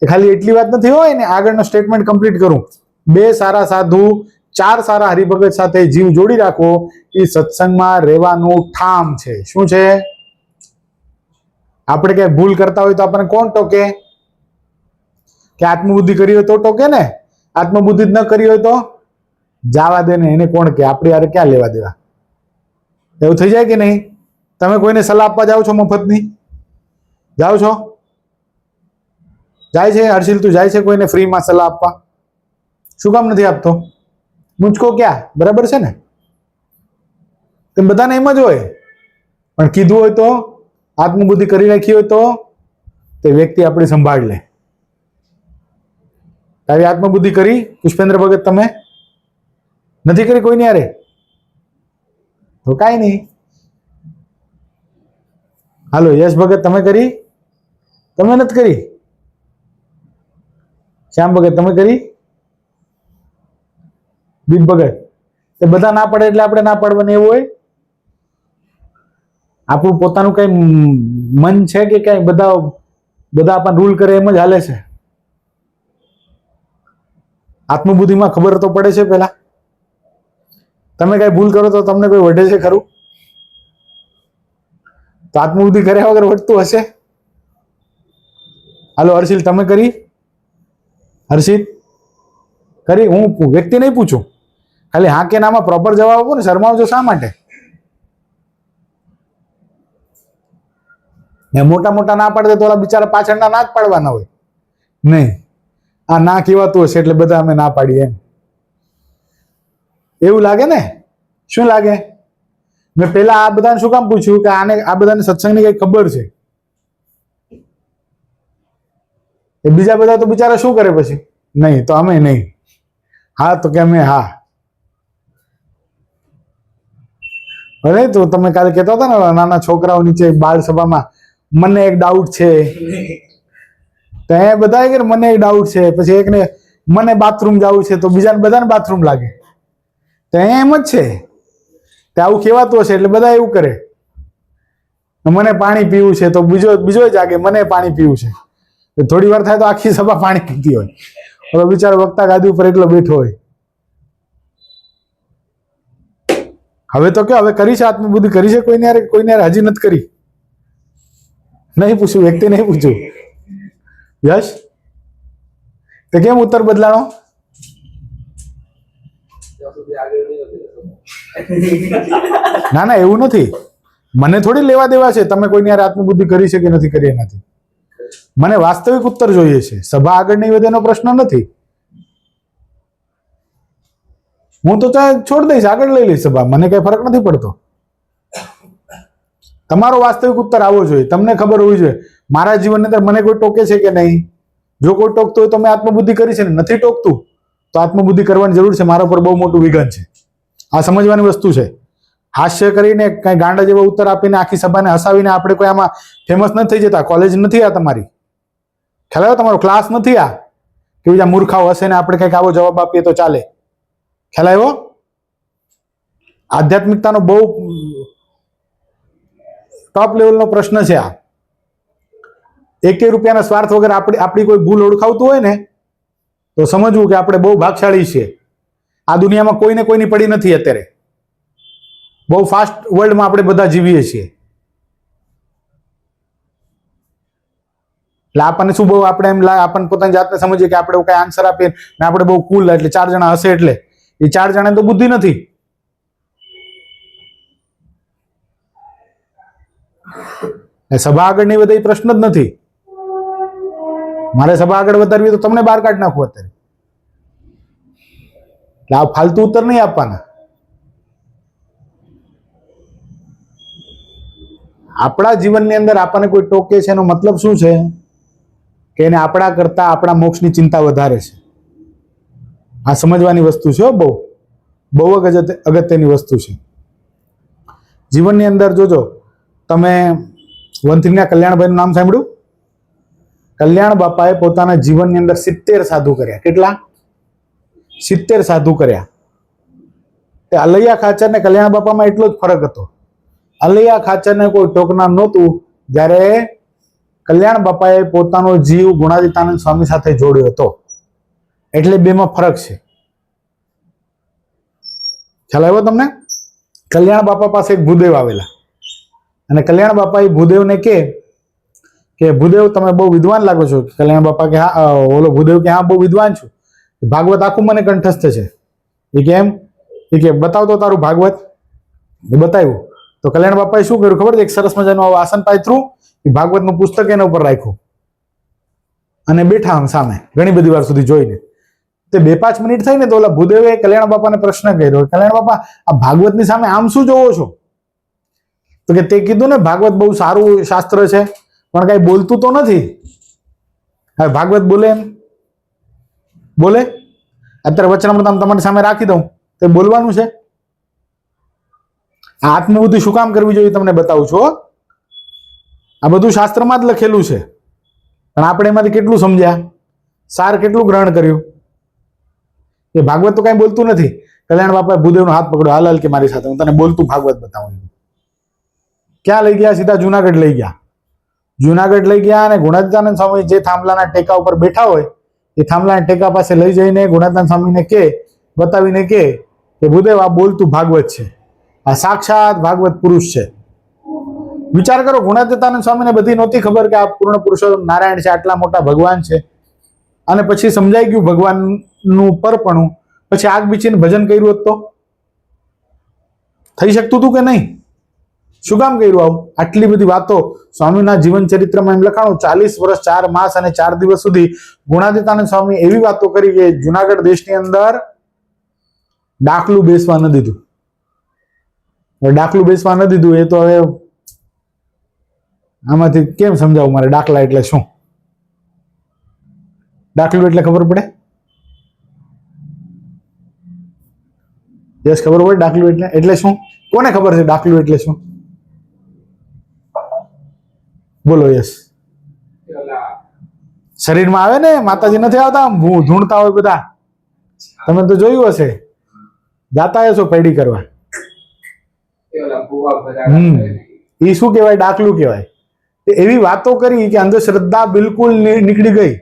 ખાલી એટલી વાત નથી હોય ને. આગળનો સ્ટેટમેન્ટ કમ્પ્લીટ કરું. બે સારા સાધુ, ચાર સારા હરિભગત સાથે જીવ જોડી રાખવો એ સત્સંગમાં રહેવાનું ઠામ છે. શું છે? આપણે ક્યાંય ભૂલ કરતા હોય તો આપણને કોણ ટોકે? કે આત્મબુદ્ધિ કરી હોય તો ટોકે ને. આત્મબુદ્ધિ જ ન કરી હોય તો જાવા દે ને. એને કોણ કે? આપણે યાર ક્યાં લેવા દેવા? એવું થઈ જાય કે નહીં? તમે કોઈને સલાહ આપવા જાઓ છો મફતની? જાઓ છો? જાય છે હર્ષિલ? તું જાય છે કોઈને ફ્રીમાં સલાહ આપવા? શું કામ નથી આપતો? મુજકો ક્યાં? બરાબર છે ને? તેમ બધાને એમ જ હોય. પણ કીધું હોય તો, આત્મબુદ્ધિ કરી રાખી હોય તો તે વ્યક્તિ આપણી સંભાળ લે. આવી આત્મબુદ્ધિ કરી પુષ્પેન્દ્ર ભગત? તમે નથી કરી કોઈને યારે? તો કાંઈ નહીં. હાલો, યશ ભગત તમે કરી? તમે નથી કરી? શ્યામ ભગત તમે કરી? દીપ ભગત? એ બધા ના પડે એટલે આપણે ના પાડવાનું એવું હોય? આપણું પોતાનું કઈ મન છે કે કઈ બધા આપણને રૂલ કરે એમ જ હાલે છે? આત્મબુદ્ધિમાં ખબર તો પડે છે પેલા. તમે કઈ ભૂલ કરો તો તમને કોઈ વઢે છે ખરું? તો આત્મબુદ્ધિ કર્યા વગર વટતું હશે? હાલો હર્ષિલ તમે કરી? હર્ષિત કરી? હું વ્યક્તિ નહીં પૂછું, ખાલી હા કે નામાં પ્રોપર જવાબ આપો ને. શરમાવજો શા માટે? મોટા મોટા ના પાડે તો ઓલા બિચારા પાછળના ના જ પાડવાના હોય. નહીં, આ ના કહેવાતું હશે એટલે બધા અમે ના પાડીએ એમ. એવું લાગે ને? શું લાગે? મેં પેલા આ બધાને શું કામ પૂછ્યું કે આને આ બધાને સત્સંગની કઈ ખબર છે? એ બીજા બધા તો બિચારા શું કરે પછી? નહીં તો અમે નહીં, હા તો કે અમે હા. અરે તો તમે કાલે કહેતા હતા ને નાના છોકરાઓ નીચે બાળ સભામાં, મને એક ડાઉટ છે. તો એ બધા કે મને એક ડાઉટ છે, પછી એકને મને બાથરૂમ જવું છે, તો બીજાને બધાને બાથરૂમ લાગે. તો એમ જ છે. તે આવું કહેવાતું હશે એટલે બધા એવું કરે. મને પાણી પીવું છે તો બીજો જાગે મને પાણી પીવું છે. થોડી વાર થાય તો આખી સભા પાણી પીતી હોય. હવે બિચારો વક્તા ગાદી ઉપર એકલો બેઠો હોય. હવે તો કે હવે કરી છે આત્મબુદ્ધિ કરી છે કોઈને હજી નથી કરી? નહીં પૂછ્યું, વ્યક્તિ નહીં પૂછ્યું. યશ તો કેમ ઉત્તર બદલાણો? ત્યાં સુધી આગળ નહીં વધે. ના એવું નથી. મને થોડી લેવા દેવા છે તમે કોઈની યાર આત્મબુદ્ધિ કરી છે કે નથી કરી એનાથી. મને વાસ્તવિક ઉત્તર જોઈએ છે. સભા આગળ નહીં વધે એનો પ્રશ્ન નથી. હું તો છોડ દઈશ, આગળ લઈ લઈશ સભા, મને કઈ ફરક નથી પડતો. તમારો વાસ્તવિક ઉત્તર આવવો જોઈએ. તમને ખબર હોવી જોઈએ મારા જીવનની અંદર મને કોઈ ટોકે છે કે નહીં. જો કોઈ ટોકતું હોય તો મેં આત્મબુદ્ધિ કરી છે ને, નથી ટોકતું તો આત્મબુદ્ધિ કરવાની જરૂર છે. મારા પર બહુ મોટું વિઘન છે. આ સમજવાની વસ્તુ છે. હાસ્ય કરીને કઈ ગાંડા જેવો ઉત્તર આપીને આખી સભાને હસાવીને આપણે કોઈ આમાં ફેમસ નથી થઈ જતા. કોલેજ નથી આ તમારી, ખ્યાલ આવ્યો? તમારો ક્લાસ નથી આ કે બીજા મૂર્ખાઓ હશે ને આપણે કંઈક આવો જવાબ આપીએ તો ચાલે. ખ્યાલ આવ્યો? આધ્યાત્મિકતાનો બહુ ટોપ લેવલનો પ્રશ્ન છે આ. એકે રૂપિયાના સ્વાર્થ વગર આપણી કોઈ ભૂલ ઓળખાવતું હોય ને તો સમજવું કે આપણે બહુ ભાગશાળી છીએ. આ દુનિયામાં કોઈને કોઈની પડી નથી અત્યારે. બહુ ફાસ્ટ વર્લ્ડમાં આપણે બધા જીવીએ છીએ. એટલે આપણને શું બહુ આપણે એમ આપણને પોતાની જાતને સમજીએ કે આપણે કઈ આન્સર આપીએ ને આપણે બહુ કુલ, એટલે 4 જણા હશે એટલે એ 4 જણા તો બુદ્ધિ નથી. સભા આગળ નહીં વધે એ પ્રશ્ન જ નથી. મારે સભા આગળ વધારવી તો તમને બહાર કાઢી નાખવું અત્યારે. એટલે આ ફાલતુ ઉત્તર નહીં આપવાના. આપણા જીવનની અંદર આપણને કોઈ ટોકે છે એનો મતલબ શું છે કે એને આપણા કરતા આપણા મોક્ષની ચિંતા વધારે છે. આ સમજવાની વસ્તુ છે. બહુ બહુ અગત્યની વસ્તુ છે. જીવનની અંદર જોજો તમે વંથલીના કલ્યાણભાઈનું નામ સાંભળ્યું? કલ્યાણ બાપાએ પોતાના જીવનની અંદર 70 સાધુ કર્યા. કેટલા? 70 સાધુ કર્યા. તે અલૈયા ખાચર ને કલ્યાણ બાપામાં એટલો જ ફરક હતો. અલૈયા ખાચરને કોઈ ટોકનાર નહોતું, જ્યારે કલ્યાણ બાપાએ પોતાનો જીવ ગુણાતીતાનંદ સ્વામી સાથે જોડ્યો હતો. એટલે બેમાં ફરક છે. ખ્યાલ આવ્યો તમને? કલ્યાણ બાપા પાસે એક ભૂદેવ આવેલા અને કલ્યાણ બાપા એ ભૂદેવને કે ભૂદેવ તમે બહુ વિદ્વાન લાગો છો. કલ્યાણ બાપા કે હા, ઓલો ભૂદેવ કે હા બહુ વિદ્વાન છું, ભાગવત આખું મને કંઠસ્થ છે. એ કેમ? એ કે બતાવ તો તારું ભાગવત. એ બતાવ્યું તો કલ્યાણ બાપાએ શું કર્યું ખબર છે? એક સરસ મજાનું આસન પાથર્યું, એ ભાગવતનું પુસ્તક એના ઉપર રાખ્યું અને બેઠા આમ સામે ઘણી બધી વાર સુધી જોઈને. તે 2-5 મિનિટ થઈ ને તો ઓલા ભૂદેવે કલ્યાણ બાપાને પ્રશ્ન કર્યો, કલ્યાણ બાપા આ ભાગવતની સામે આમ શું જોવો છો? તો કે તે કીધું ને ભાગવત બહુ સારું શાસ્ત્ર છે પણ કઈ બોલતું તો નથી. હવે ભાગવત બોલે એમ બોલે? અત્યારે વચનામૃત તમારી સામે રાખી દઉં તો બોલવાનું છે? આ આત્મબુદ્ધિ શું કામ કરવી જોઈએ તમને બતાવું છું. આ બધું શાસ્ત્રમાં જ લખેલું છે પણ આપણે એમાંથી કેટલું સમજ્યા, સાર કેટલું ગ્રહણ કર્યું? એ ભાગવત તો કઈ બોલતું નથી. કલ્યાણ બાપાએ ભૂદેવનો હાથ પકડ્યો, હાલ કે મારી સાથે, હું તને બોલતું ભાગવત બતાવું. ક્યાં લઈ ગયા? સીધા જુનાગઢ લઈ ગયા. જુનાગઢ લઈ ગયા અને ગુણાતીતાનંદ સ્વામી જે થાંભલાના ટેકા ઉપર બેઠા હોય એ થાંભલાના ટેકા પાસે લઈ જઈને ગુણાતીતાનંદ સ્વામીને બતાવીને કે ભૂદેવ આ બોલતું ભાગવત છે, આ સાક્ષાત ભાગવત પુરુષ છે. વિચાર કરો, ગુણાતીતાનંદ સ્વામીને બધી નહોતી ખબર કે આ પૂર્ણ પુરુષોત્તમ નારાયણ છે, આટલા મોટા ભગવાન છે. અને પછી સમજાઈ ગયું ભગવાનનું પરપણું, પછી આગ બીચીને ભજન કર્યું હોત તો થઈ શકતું હતું કે નહીં? શું કામ કર્યું આવું? આટલી બધી વાતો સ્વામીના જીવન ચરિત્રમાં એમ લખાણું 40 વર્ષ 4 માસ અને 4 દિવસ સુધી ગુણાતીતાનંદ સ્વામી એવી વાતો કરી કે જુનાગઢ દેશની અંદર ડાકલું બેસવા ન દીધું. ડાકલું બેસવા ન દીધું એ તો હવે આમાંથી કેમ સમજાવું મારે? ડાકલા એટલે શું? ડાકલું એટલે ખબર પડે? યસ, ખબર પડે ડાકલું એટલે શું? કોને ખબર છે ડાકલું એટલે શું? બોલો. યસ, શરીરમાં આવે ને, માતાજી નથી આવતા ધૂણતા હોય બધા, તમે તો જોયું હશે, જાતા હશો પેડી કરવા. એ શું કહેવાય? ડાકલું કહેવાય. એવી વાતો કરી કે અંધશ્રદ્ધા બિલકુલ નીકળી ગઈ.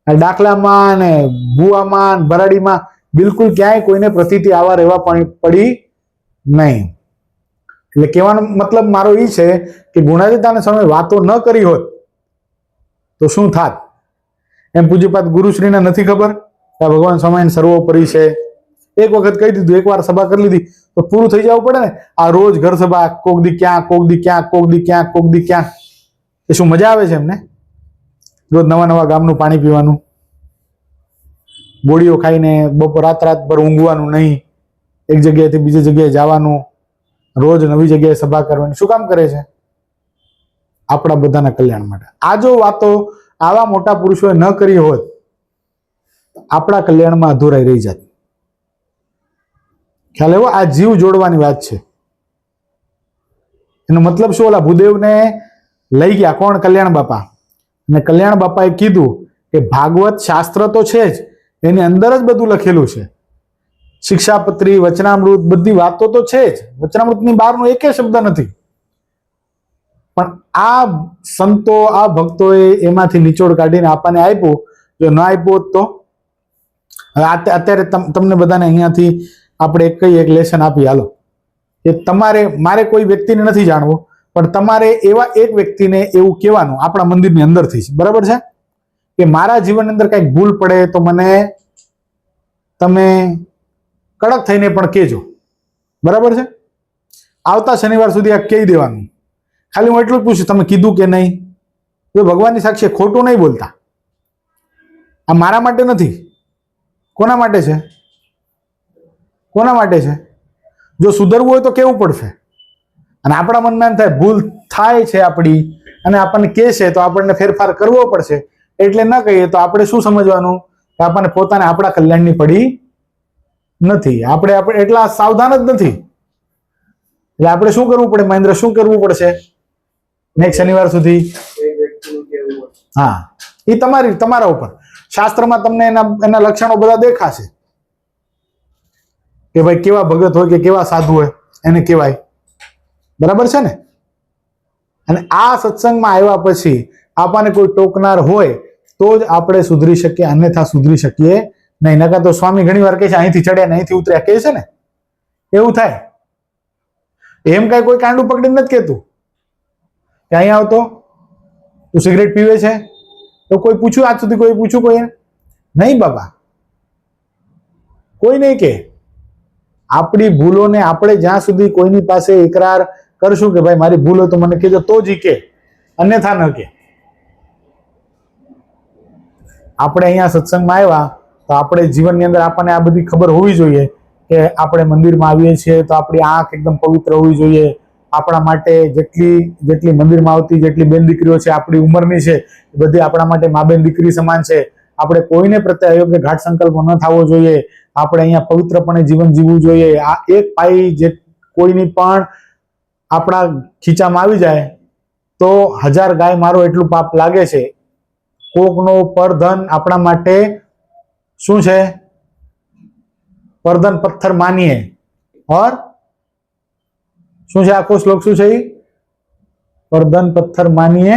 ડાકલામાં ને ભુવામાં ભરાડીમાં બિલકુલ ક્યાંય કોઈને પ્રતીતિ આવા રહેવા પડી નહીં. એટલે કહેવાનો મતલબ મારો એ છે કે ગુણાતીતાનંદ સ્વામી વાતો ન કરી હોત તો શું થાત? એમ પૂજ્યપાદ ગુરુશ્રીને નથી ખબર કે ભગવાન સ્વામિનારાયણ સર્વોપરી છે? એક વખત કહી દીધું, એકવાર સભા કરી લીધી તો પૂરું થઈ જવું પડે ને. આ રોજ ઘર સભા, કોક દી ક્યાં, કોક દી ક્યાં, કોક દી ક્યાં, કોક દી ક્યાં, એ શું મજા આવે છે એમને? રોજ નવા નવા ગામનું પાણી પીવાનું, ગોળીઓ ખાઈને રાત પર ઊંઘવાનું નહીં, એક જગ્યાએથી બીજી જગ્યાએ જવાનું, રોજ નવી જગ્યાએ સભા કરવાની. શું કામ કરે છે? આપણા બધાના કલ્યાણ માટે. આ જો વાતો આવા મોટા પુરુષોએ ન કરી હોત, આપણા કલ્યાણમાં અધૂરાઈ રહી જાત. ખ્યાલ એવો, આ જીવ જોડવાની વાત છે. એનો મતલબ શું? ઓલા ભૂદેવને લઈ ગયા કોણ? કલ્યાણ બાપા. અને કલ્યાણ બાપાએ કીધું કે ભાગવત શાસ્ત્ર તો છે જ, એની અંદર જ બધું લખેલું છે. શિક્ષાપત્રી, વચનામૃત, બધી વાતો તો છે જ. વચનામૃતની બહારનો એકે શબ્દ નથી. પણ આ સંતો, આ ભક્તોએ એમાંથી નિચોડ કાઢીને આપણને આપ્યું. જો ન આપ્યું હોત તો અત્યારે તમને બધાને અહીંયાથી આપણે એક લેસન આપી. હાલો, કે તમારે, મારે કોઈ વ્યક્તિને નથી જાણવું, પણ તમારે એવા એક વ્યક્તિને એવું કહેવાનું આપણા મંદિરની અંદરથી, બરાબર છે, કે મારા જીવનની અંદર કંઈક ભૂલ પડે તો મને તમે કડક થઈને પણ કહેજો, બરાબર છે. આવતા શનિવાર સુધી આ કહી દેવાનું. ખાલી હું એટલું જ પૂછું, તમે કીધું કે નહીં? જો ભગવાનની સાક્ષી ખોટું નહીં બોલતા. આ મારા માટે નથી. કોના માટે છે? કોના માટે છે? જો સુધરવું હોય તો કેવું પડશે. અને આપણા મનમાં એમ થાય ભૂલ થાય છે આપણી, અને આપણને કહે છે તો આપણને ફેરફાર કરવો પડશે. એટલે ન કહીએ તો આપણે શું સમજવાનું? કે આપણને પોતાને આપણા કલ્યાણની પડી નથી. આપણે એટલા સાવધાન જ નથી. એટલે આપણે શું કરવું પડે મહેન્દ્ર? શું કરવું પડશે નેક્સ્ટ શનિવાર સુધી? હા, એ તમારા ઉપર. શાસ્ત્રમાં તમને એના લક્ષણો બધા દેખાશે કે ભાઈ કેવા ભગત હોય કે કેવા સાધુ હોય, એને કહેવાય. બરાબર છે ને? અને આ સત્સંગમાં આવ્યા પછી આપણને કોઈ ટોકનાર હોય તો જ આપણે સુધરી શકીએ, અન્યથા સુધરી શકીએ નહીં. નકર તો સ્વામી ઘણી વાર કહે છે અહીંથી ચડ્યા ને અહીંથી ઉતર્યા, કહે છે ને, એવું થાય. એમ કઈ કોઈ કાંડું પકડીને નથી કહેતું કે અહીંયા આવતો તું સિગરેટ પીવે છે, તો કોઈ પૂછ્યું આજ સુધી? કોઈ પૂછ્યું? કોઈ નહીં બાબા, કોઈ નહીં કે. આપણી ભૂલોને આપણે જ્યાં સુધી કોઈની પાસે ઇકરાર કરશું કે ભાઈ મારી ભૂલ હોય તો મને કહેજો, તો જ કે, અન્યથા ન કે. આપણે અહીંયા સત્સંગમાં આવ્યા તો આપણે જીવનની અંદર આપણને આ બધી ખબર હોવી જોઈએ કે આપણે મંદિરમાં આવીએ છીએ તો આપણી આંખ એકદમ પવિત્ર હોવી જોઈએ. આપણા માટે જેટલી મંદિરમાં આવતી જેટલી બેન દીકરીઓ છે આપણી ઉંમરની છે, એ બધી આપણા માટે મા બેન દીકરી સમાન છે. આપણે કોઈને પ્રત્યે અયોગ્ય ઘાટ સંકલ્પ ન થવો જોઈએ. આપણે અહીંયા પવિત્રપણે જીવન જીવવું જોઈએ. આ એક પાઈ જે કોઈની પણ આપણા ખીચામાં આવી જાય તો 1000 ગાય મારો એટલું પાપ લાગે છે. કોકનો પરધન આપણા માટે શું છે? પરધન પથ્થર માનીએ और શું છે આખો શ્લોક? શું છે? પરધન પથ્થર માનીએ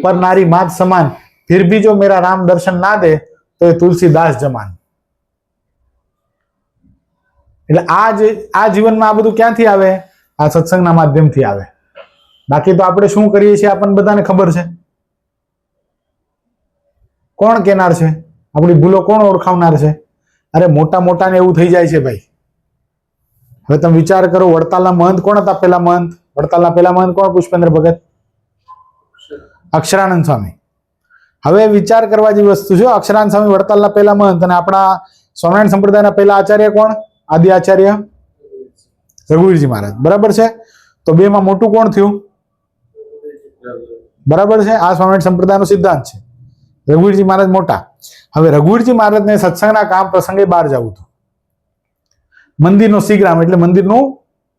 पर नारी मात समान, फिर भी जो मेरा राम दर्शन ना दे तो ये तुलसीदास जमान. એટલે આ જીવનમાં આ બધું ક્યાંથી આવે? આ સત્સંગના માધ્યમથી આવે. બાકી તો આપણે શું કરીએ છીએ આપણને બધાને ખબર છે. કોણ કેનાર છે? આપણી ભૂલો કોણ ઓળખાવનાર છે? અરે મોટા મોટાને એવું થઈ જાય છે ભાઈ. હવે તમે વિચાર કરો, વડતાલના મહંત કોણ હતા? પેલા મહંત, વડતાલના પેલા મહંત કોણ? પુષ્પેન્દ્ર ભગત, અક્ષરાનંદ સ્વામી. હવે વિચાર કરવા જેવી વસ્તુ છે. અક્ષરાનંદ સ્વામી વડતાલના પહેલા મહંત, અને આપણા સ્વામિનારાયણ સંપ્રદાયના પહેલા આચાર્ય કોણ? આદિ આચાર્ય રઘુવીરજી મહારાજ. બરાબર છે? તો બેમાં મોટું કોણ થયું? બરાબર છે? આ સ્વામિનારાયણ સંપ્રદાયનો સિદ્ધાંત છે. રઘુવીરજી મહારાજ મોટા. હવે રઘુવીરજી મહારાજને સત્સંગના કામ પ્રસંગે બહાર જવું હતું. મંદિરનો સીગ્રામ એટલે મંદિરનું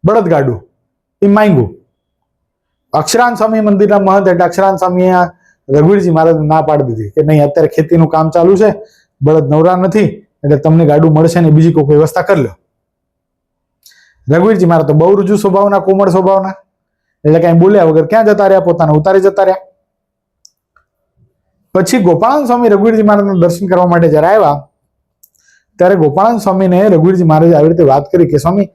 બળદગાડું એ માંગ્યું. અક્ષરાનંદ સ્વામી મંદિરના મહંત એટલે અક્ષરાનંદ સ્વામીએ રઘુવીરજી મહારાજ ના પાડી દીધી કે નહીં, અત્યારે ખેતીનું કામ ચાલુ છે, બળદ નવરા નથી, એટલે તમને ગાડું મળશે ને બીજી કોઈ વ્યવસ્થા કરી લો. રઘુવીરજી મહારાજ તો બહુ રુજુ સ્વભાવના, કોમળ સ્વભાવના, એટલે કઈ બોલ્યા વગર ક્યાં જતા રહ્યા? પોતાના ઉતારે જતા રહ્યા. પછી ગોપાળાનંદ સ્વામી રઘુવીરજી મહારાજના દર્શન કરવા માટે જયારે આવ્યા ત્યારે ગોપાળાનંદ સ્વામીને રઘુવીરજી મહારાજે આવી રીતે વાત કરી કે સ્વામી,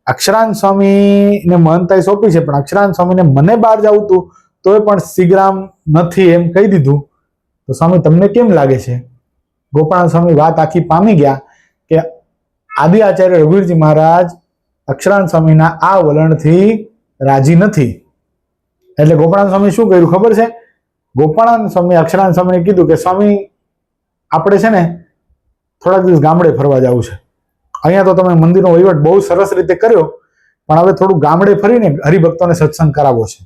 અક્ષરાનંદ સ્વામીને મહંતાઈ સોંપી છે, પણ અક્ષરાનંદ સ્વામીને મને બહાર જવું હતું તોય પણ સીગ્રામ નથી એમ કહી દીધું. તો સ્વામી તમને કેમ લાગે છે? ગોપાળાનંદ સ્વામી વાત આખી પામી ગયા કે આદિ આચાર્ય રઘુવીરજી મહારાજ અક્ષરાનંદ સ્વામીના આ વલણથી રાજી નથી. એટલે ગોપાળાનંદ સ્વામી શું કર્યું ખબર છે? ગોપાળાનંદ સ્વામી અક્ષરાનંદ સ્વામીને કીધું કે સ્વામી આપણે છે ને થોડાક દિવસ ગામડે ફરવા જવું છે. અહીંયા તો તમે મંદિરનો વહીવટ બહુ સરસ રીતે કર્યો, પણ હવે થોડું ગામડે ફરીને હરિભક્તોને સત્સંગ કરાવવો છે.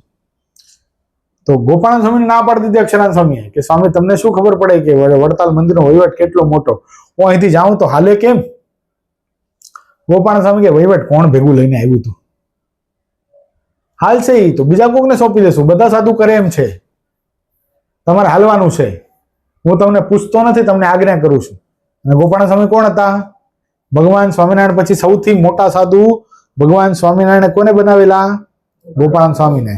તો ગોપાળાનંદ સ્વામીને ના પાડી દીધી અક્ષરાનંદ સ્વામીએ કે સ્વામી તમને શું ખબર પડે કે વડતાલ મંદિરનો વહીવટ કેટલો મોટો, હું અહીંથી જાઉં તો હાલે કેમ? ગોપાળાનંદ સ્વામી કે વહીવટ કોણ ભેગું લઈને આવ્યું હતું? હાલશે ઈ તો બીજા કોકને સોંપી દેશું, બધા સાધુ કરે એમ છે, તમારે હાલવાનું છે, હું તમને પૂછતો નથી, તમને આજ્ઞા કરું છું. અને ગોપાળાનંદ સ્વામી કોણ હતા? ભગવાન સ્વામિનારાયણ પછી સૌથી મોટા સાધુ ભગવાન સ્વામિનારાયણ કોને બનાવેલા? ગોપાળાનંદ સ્વામીને.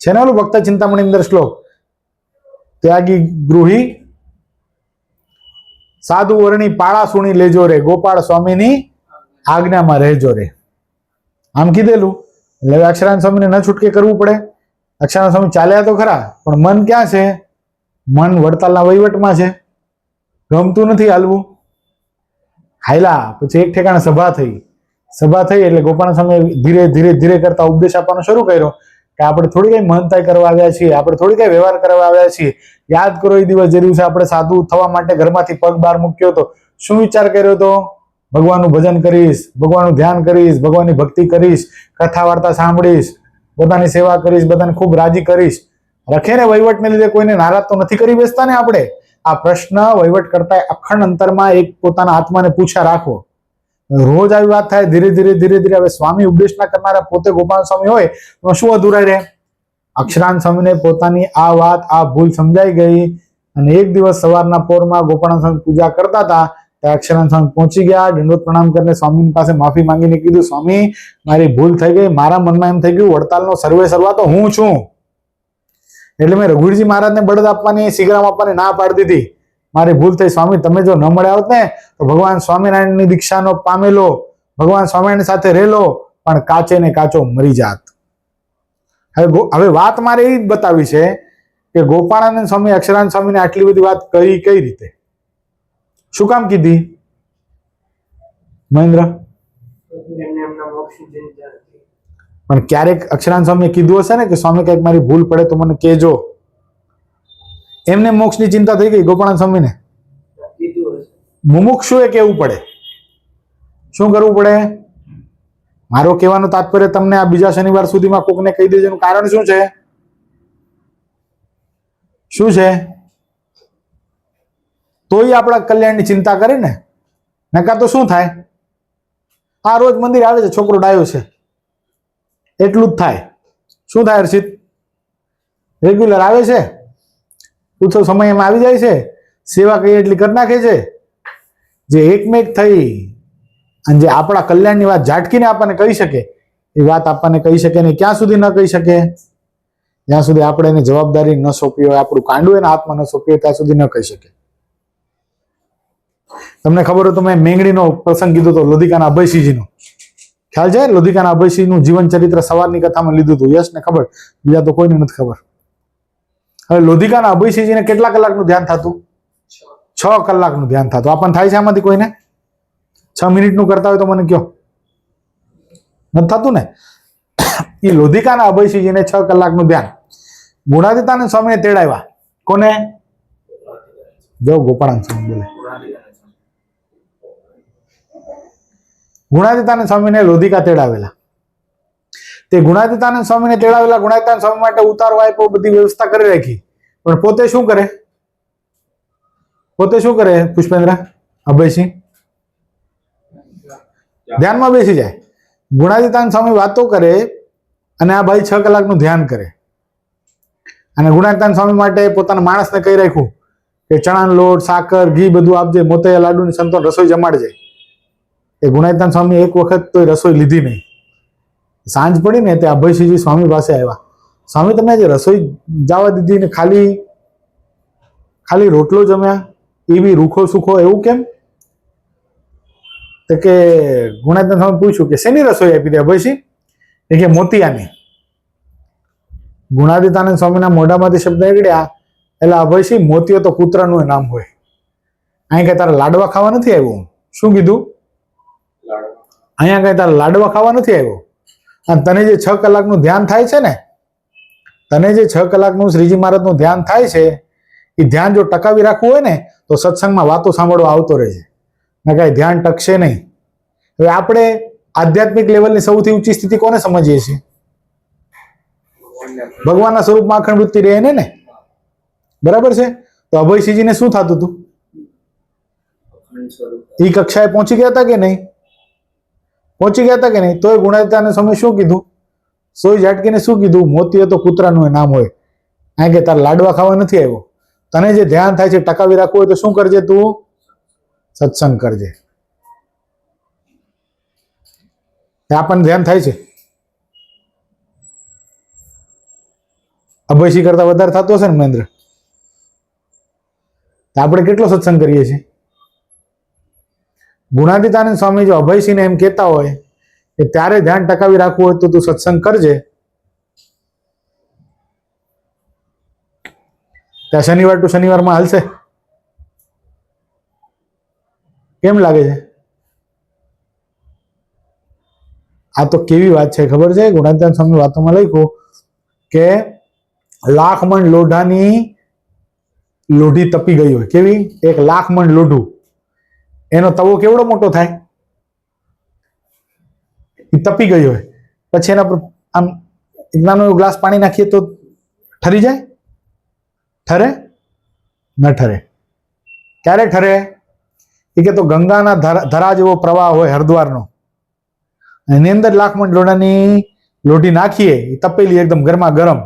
છે ને ઓલું ભક્ત ચિંતામણી અંદર શ્લોક, ત્યાગી ગૃહી સાધુ વર્ણી પાળા સુણી લેજો રે, ગોપાળ સ્વામીની આજ્ઞામાં રહેજો રે. આમ કીધેલું. એટલે હવે અક્ષરાનંદ સ્વામીને ન છૂટકે કરવું પડે. અક્ષરાનંદ સ્વામી ચાલ્યા તો ખરા, પણ મન ક્યાં છે? મન વડતાલના વહીવટમાં છે, ગમતું નથી હાલવું. હાયલા પછી એક ઠેકાણે સભા થઈ એટલે ગોપાળાનંદ સ્વામી ધીરે ધીરે ધીરે કરતા ઉપદેશ આપવાનો શરૂ કર્યો કે આપણે થોડી કઈ મહંતાઈ કરવા આવ્યા છીએ, આપણે થોડી કઈ વ્યવહાર કરવા આવ્યા છીએ. યાદ કરો એ દિવસ જે દિવસે આપણે સાધુ થવા માટે ઘરમાંથી પગ બહાર મૂક્યો હતો, શું વિચાર કર્યો હતો? ભગવાનનું ભજન કરીશ, ભગવાનનું ધ્યાન કરીશ, ભગવાનની ભક્તિ કરીશ, કથા વાર્તા સાંભળીશ, બધાની સેવા કરીશ, બધાને ખૂબ રાજી કરીશ. રખે ને વહીવટને લીધે કોઈને નારાજ તો નથી કરી બેસતા ને આપણે? આ પ્રશ્ન વહીવટ કરતા અખંડ અંતરમાં એક પોતાના આત્માને પૂછ્યા રાખો. રોજ આવી વાત થાય, ધીરે ધીરે ધીરે ધીરે. હવે સ્વામી ઉપદેશના કરનારા પોતે ગોપાલ સ્વામી હોય તો શું અધૂરાઈ રહે? અક્ષરાનંદ સ્વામીને પોતાની આ વાત, આ ભૂલ સમજાઈ ગઈ. અને એક દિવસ સવારના પોરમાં ગોપાલ સ્વામી પૂજા કરતા હતા, ત્યાં અક્ષરાનંદ સ્વામી પહોંચી ગયા. દંડોત પ્રણામ કરીને સ્વામી પાસે માફી માંગીને કીધું, સ્વામી મારી ભૂલ થઈ ગઈ, મારા મનમાં એમ થઈ ગયું વડતાલનો સર્વે સર્વા તો હું છું, એટલે મેં રઘુવીરજી મહારાજને બળદ આપવાની, શીગ્રામ આપવાની ના પાડી દીધી. મારી ભૂલ થઈ સ્વામી, તમે જો ન મળ્યા હોત ને તો ભગવાન સ્વામિનારાયણની દીક્ષાનો પામેલો, ભગવાન સ્વામિનારાયણ સાથે રહેલો, પણ કાચે ને કાચો મરી જાત. હવે વાત મારે એ જ બતાવી છે કે ગોપાળાનંદ સ્વામી અક્ષરાનંદ સ્વામીને આટલી બધી વાત કહી કઈ રીતે, શું કામ કીધી? મહેન્દ્ર પણ ક્યારેક અક્ષરાનંદ સ્વામીએ કીધું હશે ને કે સ્વામી કઈક મારી ભૂલ પડે તો મને કહેજો. એમને મોક્ષની ચિંતા થઈ ગઈ ગોપાળાનંદ સ્વામીને? મુમુક્ષુએ કહેવું પડે. શું કરવું પડે? મારો કહેવાનો તાત્પર્ય તમને આ બીજા શનિવાર સુધીમાં કોકને કહી દેજો. એનું કારણ શું છે? શું છે? તોય આપણા કલ્યાણની ચિંતા કરે ને. નકા તો શું થાય? આ રોજ મંદિર આવે છે, છોકરો ડાયો છે, એટલું જ થાય. શું થાય હર્ષિત? રેગ્યુલર આવે છે, પૂછો સમય એમાં આવી જાય છે, સેવા કઈ એટલી કરી નાખે છે. જે એકમેક થઈ અને જે આપણા કલ્યાણની વાત ઝાટકીને આપણને કહી શકે, એ વાત આપણને કહી શકે નહીં. ક્યાં સુધી ન કહી શકે? જ્યાં સુધી આપણે એને જવાબદારી ન સોંપી હોય, આપણું કાંડું એના હાથમાં ન સોંપી હોય, ત્યાં સુધી ન કહી શકે. તમને ખબર હોય તો મેં મેંગણીનો પ્રસંગ કીધો હતો, લોધિકાના અભયસિંહજીનો. ખ્યાલ છે? લોધિકાના અભયસિંહનું જીવન ચરિત્ર સવારની કથામાં લીધું હતું. યશ ને ખબર, બીજા તો કોઈને નથી ખબર. હવે લોધિકાના અભયસિંહજીને કેટલા કલાકનું ધ્યાન થતું? 6 કલાકનું ધ્યાન થતું. આપણને થાય છે આમાંથી કોઈને? 6 મિનિટનું કરતા હોય તો મને કયો. નથી થતું ને? એ લોધિકાના અભયસિંહજીને 6 કલાકનું ધ્યાન. ગુણાતીતાનંદ સ્વામીને તેડાવ્યા. કોને? જો ગોપાળાનંદ સ્વામી બોલે. ગુણાતીતાનંદ સ્વામીને લોધિકા તેડાવેલા. તે ગુણાતીતાનંદ સ્વામીને તેડાવેલા. ગુણાતીતાનંદ સ્વામી માટે ઉતારો આપ્યો, બધી વ્યવસ્થા કરી રાખી. પણ પોતે શું કરે? પોતે શું કરે? પુષ્પેન્દ્ર અભયસિંહ ધ્યાનમાં બેસી જાય. ગુણાતીતાનંદ સ્વામી વાતો કરે અને આ ભાઈ 6 કલાકનું ધ્યાન કરે. અને ગુણાતીતાનંદ સ્વામી માટે પોતાના માણસને કહી રાખ્યું કે ચણાનો લોટ, સાકર, ઘી બધું આપજે, મોતૈયા લાડુની સંતોન રસોઈ જમાડજે. એ ગુણાતીતાનંદ સ્વામી એક વખત તો રસોઈ લીધી નહીં. સાંજ પડી ને તે અભયસિંહજી સ્વામી પાસે આવ્યા. સ્વામી તમે આજે રસોઈ જવા દીધી ને ખાલી રોટલો જમ્યા, એવી રૂખો સુખો, એવું કેમ? તો કે ગુણાતીતાનંદ સ્વામી પૂછ્યું કે શેની રસોઈ આપી દે અભયસિંહ? એ કે મોતિયાની. ગુણાતીતાનંદ સ્વામીના મોઢામાંથી શબ્દ નીકળ્યા એટલે અભયસિંહ, મોતિયો તો કૂતરાનું નામ હોય, અહીં કે તારે લાડવા ખાવા નથી આવ્યું. શું કીધું? અહીંયા કઈ તારે લાડવા ખાવા નથી આવ્યો. અને તને જે 6 કલાકનું ધ્યાન થાય છે ને, તને જે 6 કલાકનું શ્રીજી મહારાજનું ધ્યાન થાય છે, એ ધ્યાન જો ટકાવી રાખવું હોય ને તો સત્સંગમાં વાતો સાંભળવા આવતો રહેશે, ને કાંઈ ધ્યાન ટકશે નહીં. હવે આપણે આધ્યાત્મિક લેવલની સૌથી ઊંચી સ્થિતિ કોને સમજીએ છીએ? ભગવાનના સ્વરૂપમાં અખંડ વૃત્તિ રહે ને. બરાબર છે. તો અભયસિંહજીને શું થતું હતું? એ કક્ષાએ પહોંચી ગયા હતા કે નહીં? પહોંચી ગયા હતા કે નહીં? તોય ગુણાતીતાનંદ સ્વામી શું કીધું? સોય ઝાટકીને શું કીધું? મોતી હોય તો કૂતરાનું નામ હોય. આ કે તાર લાડવા ખાવા નથી આવ્યો. તને જે ધ્યાન થાય છે ટકાવી રાખવું હોય તો શું કરજે? તું સત્સંગ કરજે. આપણને ધ્યાન થાય છે? અભયસિંહ કરતા વધારે થતો હશે ને મહેન્દ્ર? આપણે કેટલો સત્સંગ કરીએ છીએ? ગુણાતીતાનંદ સ્વામી જો અભયસિંહને એમ કહેતા હોય કે ત્યારે ધ્યાન ટકાવી રાખવું હોય તો તું સત્સંગ કરજે, ત્યાં શનિવાર ટુ શનિવારમાં હાલશે? કેમ લાગે છે? આ તો કેવી વાત છે ખબર છે? ગુણાતીતાનંદ સ્વામી વાતોમાં લખ્યું કે 1,00,000 મણ લોઢાની લોઢી તપી ગઈ હોય. કેવી? 1,00,000 મણ લોઢું. એનો તવો કેવડો મોટો થાય? એ તપી ગઈ હોય પછી એના પર આમ એક નાનો એવો ગ્લાસ પાણી નાખીએ તો ઠરી જાય? ઠરે? ન ઠરે. ક્યારે ઠરે? એ કે તો ગંગાના ધરા જેવો પ્રવાહ હોય હરિદ્વારનો, એની અંદર 1,00,000 મણ લોઢાની લોઢી નાખીએ, એ તપેલી એકદમ ગરમા ગરમ,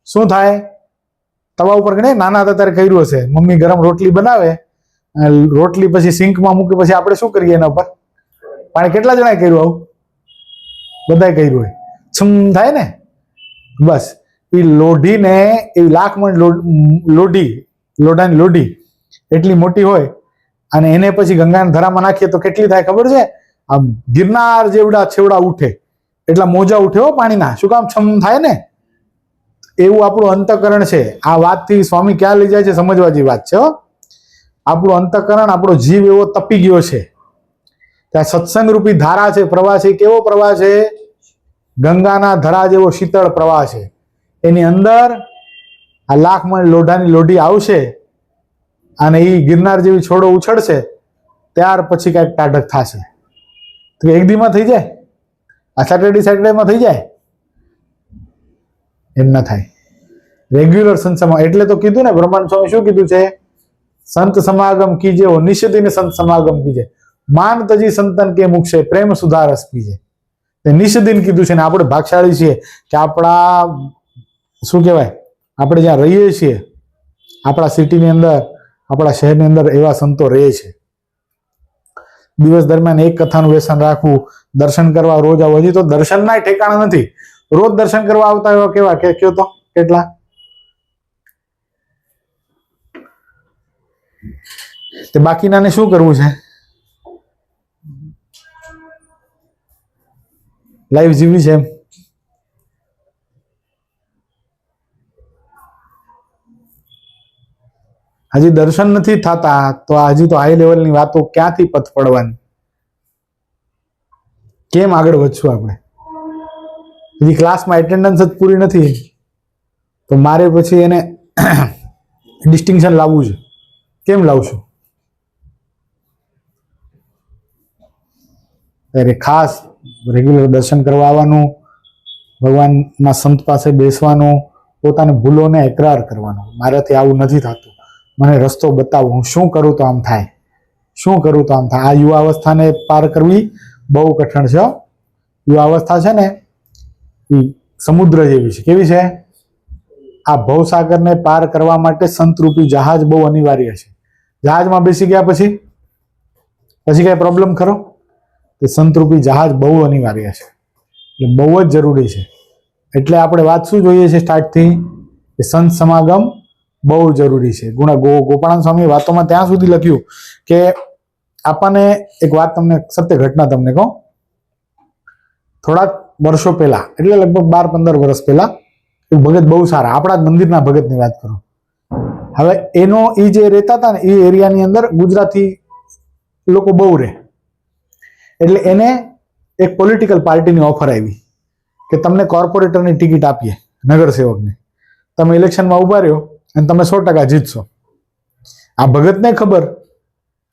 શું થાય? તવા ઉપર ગણે નાના હતા ત્યારે કર્યું હશે, મમ્મી ગરમ રોટલી બનાવે, રોટલી પછી સિંકમાં મૂકી, પછી આપણે શું કરીએ એના ઉપર? પાણી. કેટલા જણાએ કર્યું આવું? બધાએ કર્યું હોય. છમ થાય ને. બસ એ લોઢીને, એ 1,00,000 મણ લોઢાની લોઢી એટલી મોટી હોય અને એને પછી ગંગાના ધરામાં નાખીએ તો કેટલી થાય ખબર છે? આમ ગિરનાર જેવડા છેવડા ઉઠે, એટલા મોજા ઉઠે હો પાણીના. શું કામ? છમ થાય ને. એવું આપણું અંતઃકરણ છે. આ વાતથી સ્વામી ક્યાં લઈ જાય છે સમજવા જેવી વાત છે હો. આપણું અંતઃકરણ, આપણો જીવ એવો તપી ગયો છે. ત્યાં સત્સંગ રૂપી ધારા છે, પ્રવાહ છે. કેવો પ્રવાહ છે? ગંગાના ધરા જેવો શીતળ પ્રવાહ છે. એની અંદર આ 1,00,000 મણ લોઢાની લોઢી આવશે અને એ ગિરનાર જેવી છોડો ઉછળશે, ત્યાર પછી કઈક ટાઢક થશે. તો એક દીમાં થઈ જાય? આ સેટરડેમાં થઈ જાય? એમ ના થાય. રેગ્યુલર સંત સમાગમ. એટલે તો કીધું ને, બ્રહ્માનંદ સ્વામી શું કીધું છે? સંત સમાગમ કીજે ઓ નિશ્ચિત સંત સમાગમ કીજે, માન તજી સંતન કે મુખ છે પ્રેમ સુધારસ પીજે. નિષદિન કીધું છે ને. આપણે ભાગશાળી છીએ કે આપણા શું કહેવાય, આપણે જ્યાં રહીએ છીએ, આપણા સિટીની અંદર, આપણા શહેરની અંદર એવા સંતો રહે છે. દિવસ દરમિયાન એક કથાનું વ્યસન રાખવું, દર્શન કરવા રોજ આવો. હજી તો દર્શનના ઠેકાણા નથી. રોજ દર્શન કરવા આવતા એવા કેવા કે કયો તો કેટલા? તે બાકીનાને શું કરવું છે? લાઈફ જીવી છે એમ. હજી દર્શન નથી થતા તો હજી તો હાઈ લેવલની વાતો ક્યાંથી પથ પડવાની? કેમ આગળ વધશું આપણે? હજી ક્લાસમાં એટેન્ડન્સ જ પૂરી નથી તો મારે પછી એને ડિસ્ટિંક્શન લાવવું છે. કેમ લાવશું? ત્યારે ખાસ રેગ્યુલર દર્શન કરવા આવવાનું, ભગવાનના સંત પાસે બેસવાનું, પોતાની ભૂલોને એકરાર કરવાનો. મારાથી આવું નથી થતું, મને રસ્તો બતાવો, હું શું કરું તો આમ થાય, શું કરું તો આમ થાય. આ યુવા અવસ્થાને પાર કરવી બહુ કઠણ છે. યુવા અવસ્થા છે ને એ સમુદ્ર જેવી છે. કેવી છે? આ ભવસાગરને પાર કરવા માટે સંતરૂપી જહાજ બહુ અનિવાર્ય છે. જહાજમાં બેસી ગયા પછી કઈ પ્રોબ્લેમ ખરો? તે સંતરૂપી જહાજ બહુ અનિવાર્ય છે, એટલે બહુ જ જરૂરી છે. એટલે આપણે વાત શું જોઈએ છે સ્ટાર્ટથી? કે સંત સમાગમ બહુ જરૂરી છે. ગોપાળાનંદ સ્વામી વાતોમાં ત્યાં સુધી લખ્યું કે આપણને એક વાત, તમને સત્ય ઘટના તમને કહું. થોડાક વર્ષો પહેલા, એટલે લગભગ 12-15 વર્ષ પહેલા, એક ભગત બહુ સારા, આપણા જ મંદિરના ભગતની વાત કરું. હવે એનો એ જે રહેતા હતા ને એ એરિયાની અંદર ગુજરાતી લોકો બહુ રહે, એટલે એને એક પોલિટિકલ પાર્ટીની ઓફર આવી કે તમને કોર્પોરેટરની ટિકિટ આપીએ, નગરસેવકને, તમે ઇલેક્શનમાં ઉભા રહ્યો અને તમે 100% જીતશો. આ ભગતને ખબર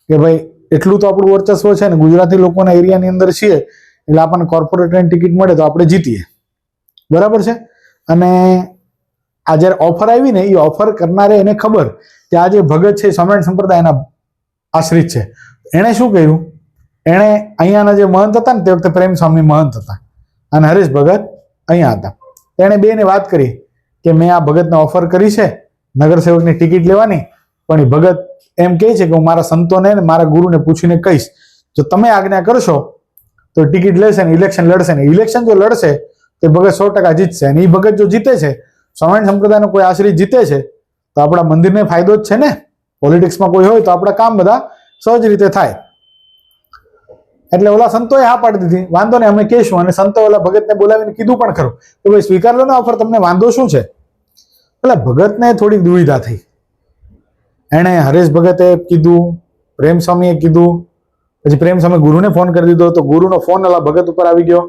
કે ભાઈ એટલું તો આપણું વર્ચસ્વ છે ને, ગુજરાતી લોકોના એરિયાની અંદર છીએ એટલે આપણને કોર્પોરેટરની ટિકિટ મળે તો આપણે જીતીએ, બરાબર છે. અને આ જ્યારે ઓફર આવી ને, એ ઓફર કરનારે એને ખબર કે આ જે ભગત છે સ્વામિનારાયણ સંપ્રદાયના આશ્રિત છે. એણે શું કર્યું, એણે અહીંયાના જે મહંત હતા ને તે વખતે પ્રેમ સ્વામી મહંત હતા અને હરેશ ભગત અહીંયા હતા. તેણે બેને વાત કરી કે મેં આ ભગતને ઓફર કરી છે નગરસેવકની ટિકિટ લેવાની, પણ એ ભગત એમ કહે છે કે હું મારા સંતોને ને મારા ગુરુને પૂછીને કહીશ, જો તમે આજ્ઞા કરશો તો ટિકિટ લેશે ને ઇલેક્શન લડશે ને, ઇલેક્શન જો લડશે તો ભગત 100% જીતશે. અને એ ભગત જો જીતે છે, સ્વામિનારાયણ સંપ્રદાયનો કોઈ આશ્રિત જીતે છે તો આપણા મંદિરને ફાયદો જ છે ને. પોલિટિક્સમાં કોઈ હોય તો આપણા કામ બધા સહજ રીતે થાય. એટલે ઓલા સંતોએ હા પાડી દીધી, વાંધો ને અમે કહેશું. અને સંતો ઓલા ભગતને બોલાવીને કીધું પણ ખરું કે ભાઈ સ્વીકાર લો ને ઓફર, તમને વાંધો શું છે. એટલે ભગતને થોડીક દુવિધા થઈ. એણે હરેશ ભગતે કીધું, પ્રેમ સ્વામીએ કીધું, પછી પ્રેમ સ્વામી ગુરુને ફોન કરી દીધો તો ગુરુનો ફોન ઓલા ભગત ઉપર આવી ગયો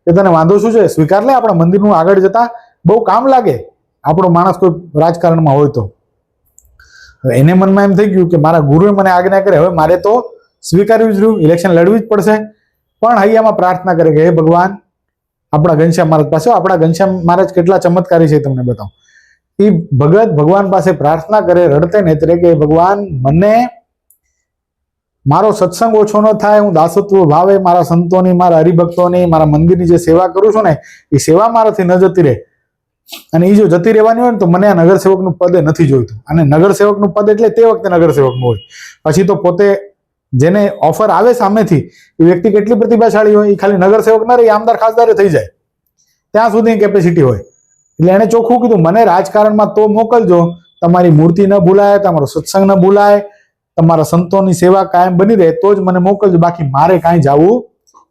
કે તને વાંધો શું છે, સ્વીકાર લે, આપણા મંદિરનું આગળ જતા બહુ કામ લાગે, આપણો માણસ કોઈ રાજકારણમાં હોય તો. એને મનમાં એમ થઈ ગયું કે મારા ગુરુએ મને આજ્ઞા કરે, હવે મારે તો સ્વીકારવી જ રહ્યું, ઇલેક્શન લડવી જ પડશે. પણ હૈયામાં પ્રાર્થના કરે કે હે ભગવાન, આપણા ઘનશ્યામ મહારાજ પાસે, આપણા ઘનશ્યામ મહારાજ કેટલા ચમત્કારી છે તમને બતાવું. એ ભગત ભગવાન પાસે પ્રાર્થના કરે રડતે નેત્રે કે ભગવાન, મને મારો સત્સંગ ઓછો ન થાય, હું દાસત્વ ભાવે મારા સંતોની, મારા હરિભક્તોની, મારા મંદિરની જે સેવા કરું છું ને, એ સેવા મારાથી ન જતી રહે. અને એ જો જતી રહેવાની હોય ને તો મને આ નગરસેવકનું પદ નથી જોઈતું. અને નગરસેવકનું પદ એટલે તે વખતે નગરસેવકનું હોય, પછી તો પોતે જેને ઓફર આવે સામેથી એ વ્યક્તિ કેટલી પ્રતિભાશાળી હોય, એ ખાલી નગરસેવક ના રહે, આમદાર ખાસદારે થઈ જાય, ત્યાં સુધી કેપેસિટી હોય. એટલે એને ચોખ્ખું કીધું, મને રાજકારણમાં તો મોકલજો, તમારી મૂર્તિ ન ભૂલાય, તમારો સત્સંગ ન ભૂલાય, તમારા સંતોની સેવા કાયમ બની રહે તો જ મને મોકલજો, બાકી મારે કાંઈ જવું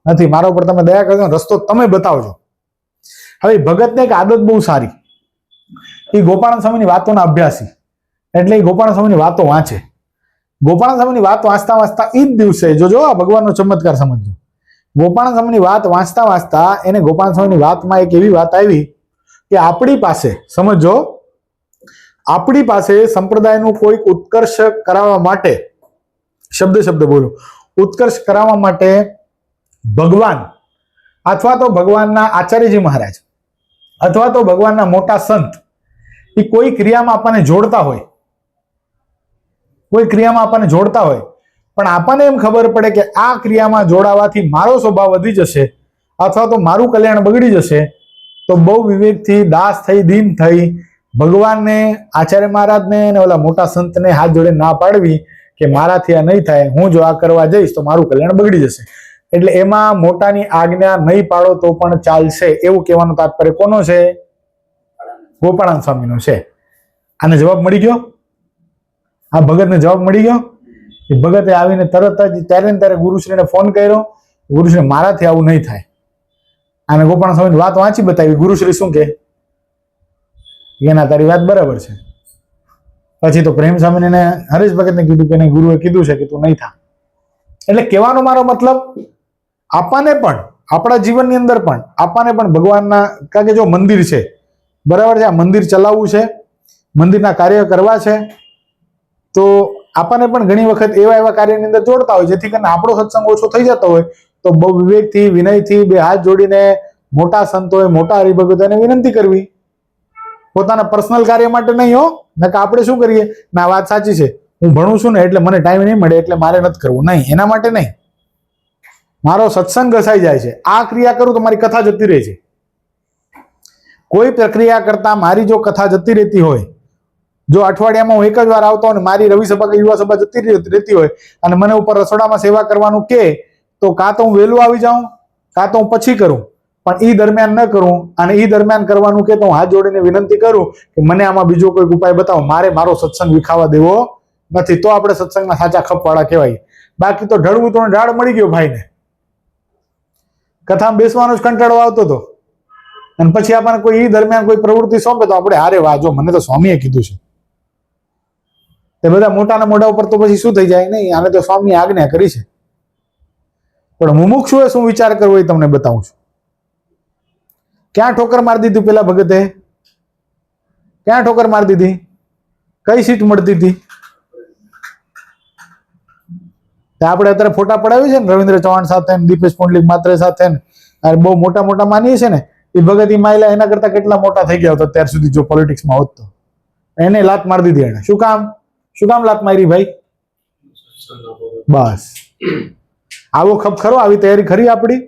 નથી. મારા ઉપર તમે દયા કરજો, રસ્તો તમે બતાવજો. હવે ભગતને એક આદત બહુ સારી, એ ગોપાળાનંદ સ્વામીની વાતોના અભ્યાસી, એટલે એ ગોપાળાનંદ સ્વામીની વાતો વાંચે. ગોપાળાનંદ સ્વામીની વાત વાંચતા વાંચતા એ જ દિવસે જોજો આ ભગવાનનો ચમત્કાર સમજજો. ગોપાળાનંદ સ્વામીની વાત વાંચતા વાંચતા એને ગોપાળાનંદ સ્વામીની વાતમાં એક એવી વાત આવી કે આપણી પાસે, સમજો, આપણી પાસે સંપ્રદાયનું કોઈક ઉત્કર્ષ કરાવવા માટે, શબ્દ બોલો, ઉત્કર્ષ કરાવવા માટે ભગવાન અથવા તો ભગવાનના આચાર્યજી મહારાજ અથવા તો ભગવાનના મોટા સંત એ કોઈ ક્રિયામાં આપણને જોડતા હોય, કોઈ ક્રિયામાં આપણને જોડતા હોય, પણ આપણને એમ ખબર પડે કે આ ક્રિયામાં જોડાવાથી મારો સ્વભાવ વધી જશે અથવા તો મારું કલ્યાણ બગડી જશે, તો બહુ વિવેકથી દાસ થઈ, દીન થઈ ભગવાનને, આચાર્ય મહારાજને અને ઓલા મોટા સંતને હાથ જોડે ના પાડવી કે મારાથી આ નહીં થાય, હું જો આ કરવા જઈશ તો મારું કલ્યાણ બગડી જશે. એટલે એમાં મોટાની આજ્ઞા નહીં પાડો તો પણ ચાલશે, એવું કહેવાનું તાત્પર્ય કોનો છે? ગોપાળાનંદ સ્વામીનો છે. આને જવાબ મળી ગયો, આ ભગતને જવાબ મળી ગયો. એ ભગતે આવીને તરત જ ત્યારે ગુરુશ્રીને ફોન કર્યો, ગુરુશ્રી મારાથી આવું નહીં થાય. અને ગોપાળાનંદ સ્વામીની વાત વાંચી બતાવી. ગુરુશ્રી શું કે એના તારી વાત બરાબર છે. પછી તો પ્રેમ સ્વામીને હરેશ ભગતને કીધું કે નહીં, ગુરુએ કીધું છે કે તું નહીં થા. એટલે કહેવાનો મારો મતલબ, આપણને પણ આપણા જીવનની અંદર પણ આપણને પણ ભગવાનના, કારણ કે જો મંદિર છે, બરાબર છે, આ મંદિર ચલાવવું છે, મંદિરના કાર્ય કરવા છે, તો આપણને પણ ઘણી વખત એવા કાર્યની અંદર જોડતા હોય જેથી કરીને આપણો સત્સંગ ઓછો થઈ જતો હોય, તો બહુ વિવેકથી, વિનયથી બે હાથ જોડીને મોટા સંતોએ, મોટા હરિભગતોને વિનંતી કરવી, પોતાના પર્સનલ કાર્ય માટે નહીં હો. નકર આપણે શું કરીએ, ના વાત સાચી છે, હું ભણું છું ને એટલે મને ટાઈમ નહીં મળે એટલે મારે નથી કરવું, નહીં, એના માટે નહીં. મારો સત્સંગ ઘસાઈ જાય છે, આ ક્રિયા કરું તો મારી કથા જતી રહે છે. કોઈ પ્રક્રિયા કરતા મારી જો કથા જતી રહેતી હોય, જો અઠવાડિયામાં હું એક જ વાર આવતો અને મારી રવિ સભા કે યુવા સભા જતી રહેતી હોય અને મને ઉપર રસોડામાં સેવા કરવાનું કે, તો કાં તો હું વહેલું આવી જાઉં, કાં તો હું પછી કરું, પણ એ દરમિયાન ન કરું. અને એ દરમિયાન કરવાનું કે તો હું હાથ જોડીને વિનંતી કરું કે મને આમાં બીજો કોઈ ઉપાય બતાવો, મારે મારો સત્સંગ વિખાવા દેવો નથી. તો આપણે સત્સંગના સાચા ખપવાળા કહેવાય. બાકી તો ઢળવું તો ઢાળ મળી ગયો ભાઈને, કથામાં બેસવાનો જ કંટાળો આવતો હતો, અને પછી આપણને કોઈ એ દરમિયાન કોઈ પ્રવૃત્તિ સોંપે તો આપણે હારે વાહ, જો મને તો સ્વામીએ કીધું છે. તે બધા મોટાના મોઢા ઉપર તો પછી શું થઈ જાય, નહીં, આને તો સ્વામી આજ્ઞા કરી છે. પણ મુમુક્ષુએ શું વિચાર કરવો એ તમને બતાવું છું. ક્યાં ઠોકર મારી દીધી પેલા ભગતે? ક્યાં ઠોકર મારી દીધી? કઈ સીટ મળતી હતી? આપણે અત્યારે ફોટા પડાવી છે ને રવિન્દ્ર ચૌહાણ સાથે, દીપેશ પુંડલિક માત્રે સાથે, અને બહુ મોટા મોટા માનીએ છે ને એ ભગત માયલા એના કરતા કેટલા મોટા થઈ ગયા હતા અત્યાર સુધી જો પોલિટિક્સમાં હોત તો. એને લાત મારી દીધી એને. શું કામ લાત મારી ભાઈ? બસ આવો ખપ ખરો, આવી તૈયારી ખરી આપણી,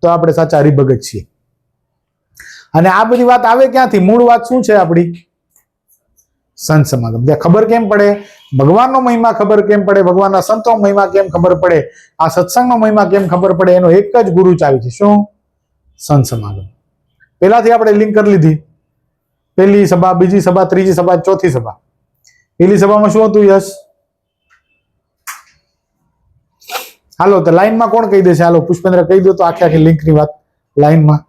તો આપણે સાચા હરિભગત છીએ. અને આ બધી વાત આવે ક્યાંથી? મૂળ વાત શું છે આપણી? સંત સમાગમ. ત્યાં ખબર કેમ પડે? ભગવાનનો મહિમા ખબર કેમ પડે? ભગવાનના સંતો મહિમા કેમ ખબર પડે? આ સત્સંગનો મહિમા કેમ ખબર પડે? એનો એક જ ગુરુ ચાવી છે. શું? સંત સમાગમ. પેલાથી આપણે લિંક કરી લીધી. પહેલી સભા, બીજી સભા, ત્રીજી સભા, ચોથી સભા. પેલી સભામાં શું હતું યશ? હાલો તો લાઈનમાં કોણ કહી દેશે? હાલો પુષ્પેન્દ્ર કહી દો તો આખી લિંકની વાત લાઈનમાં.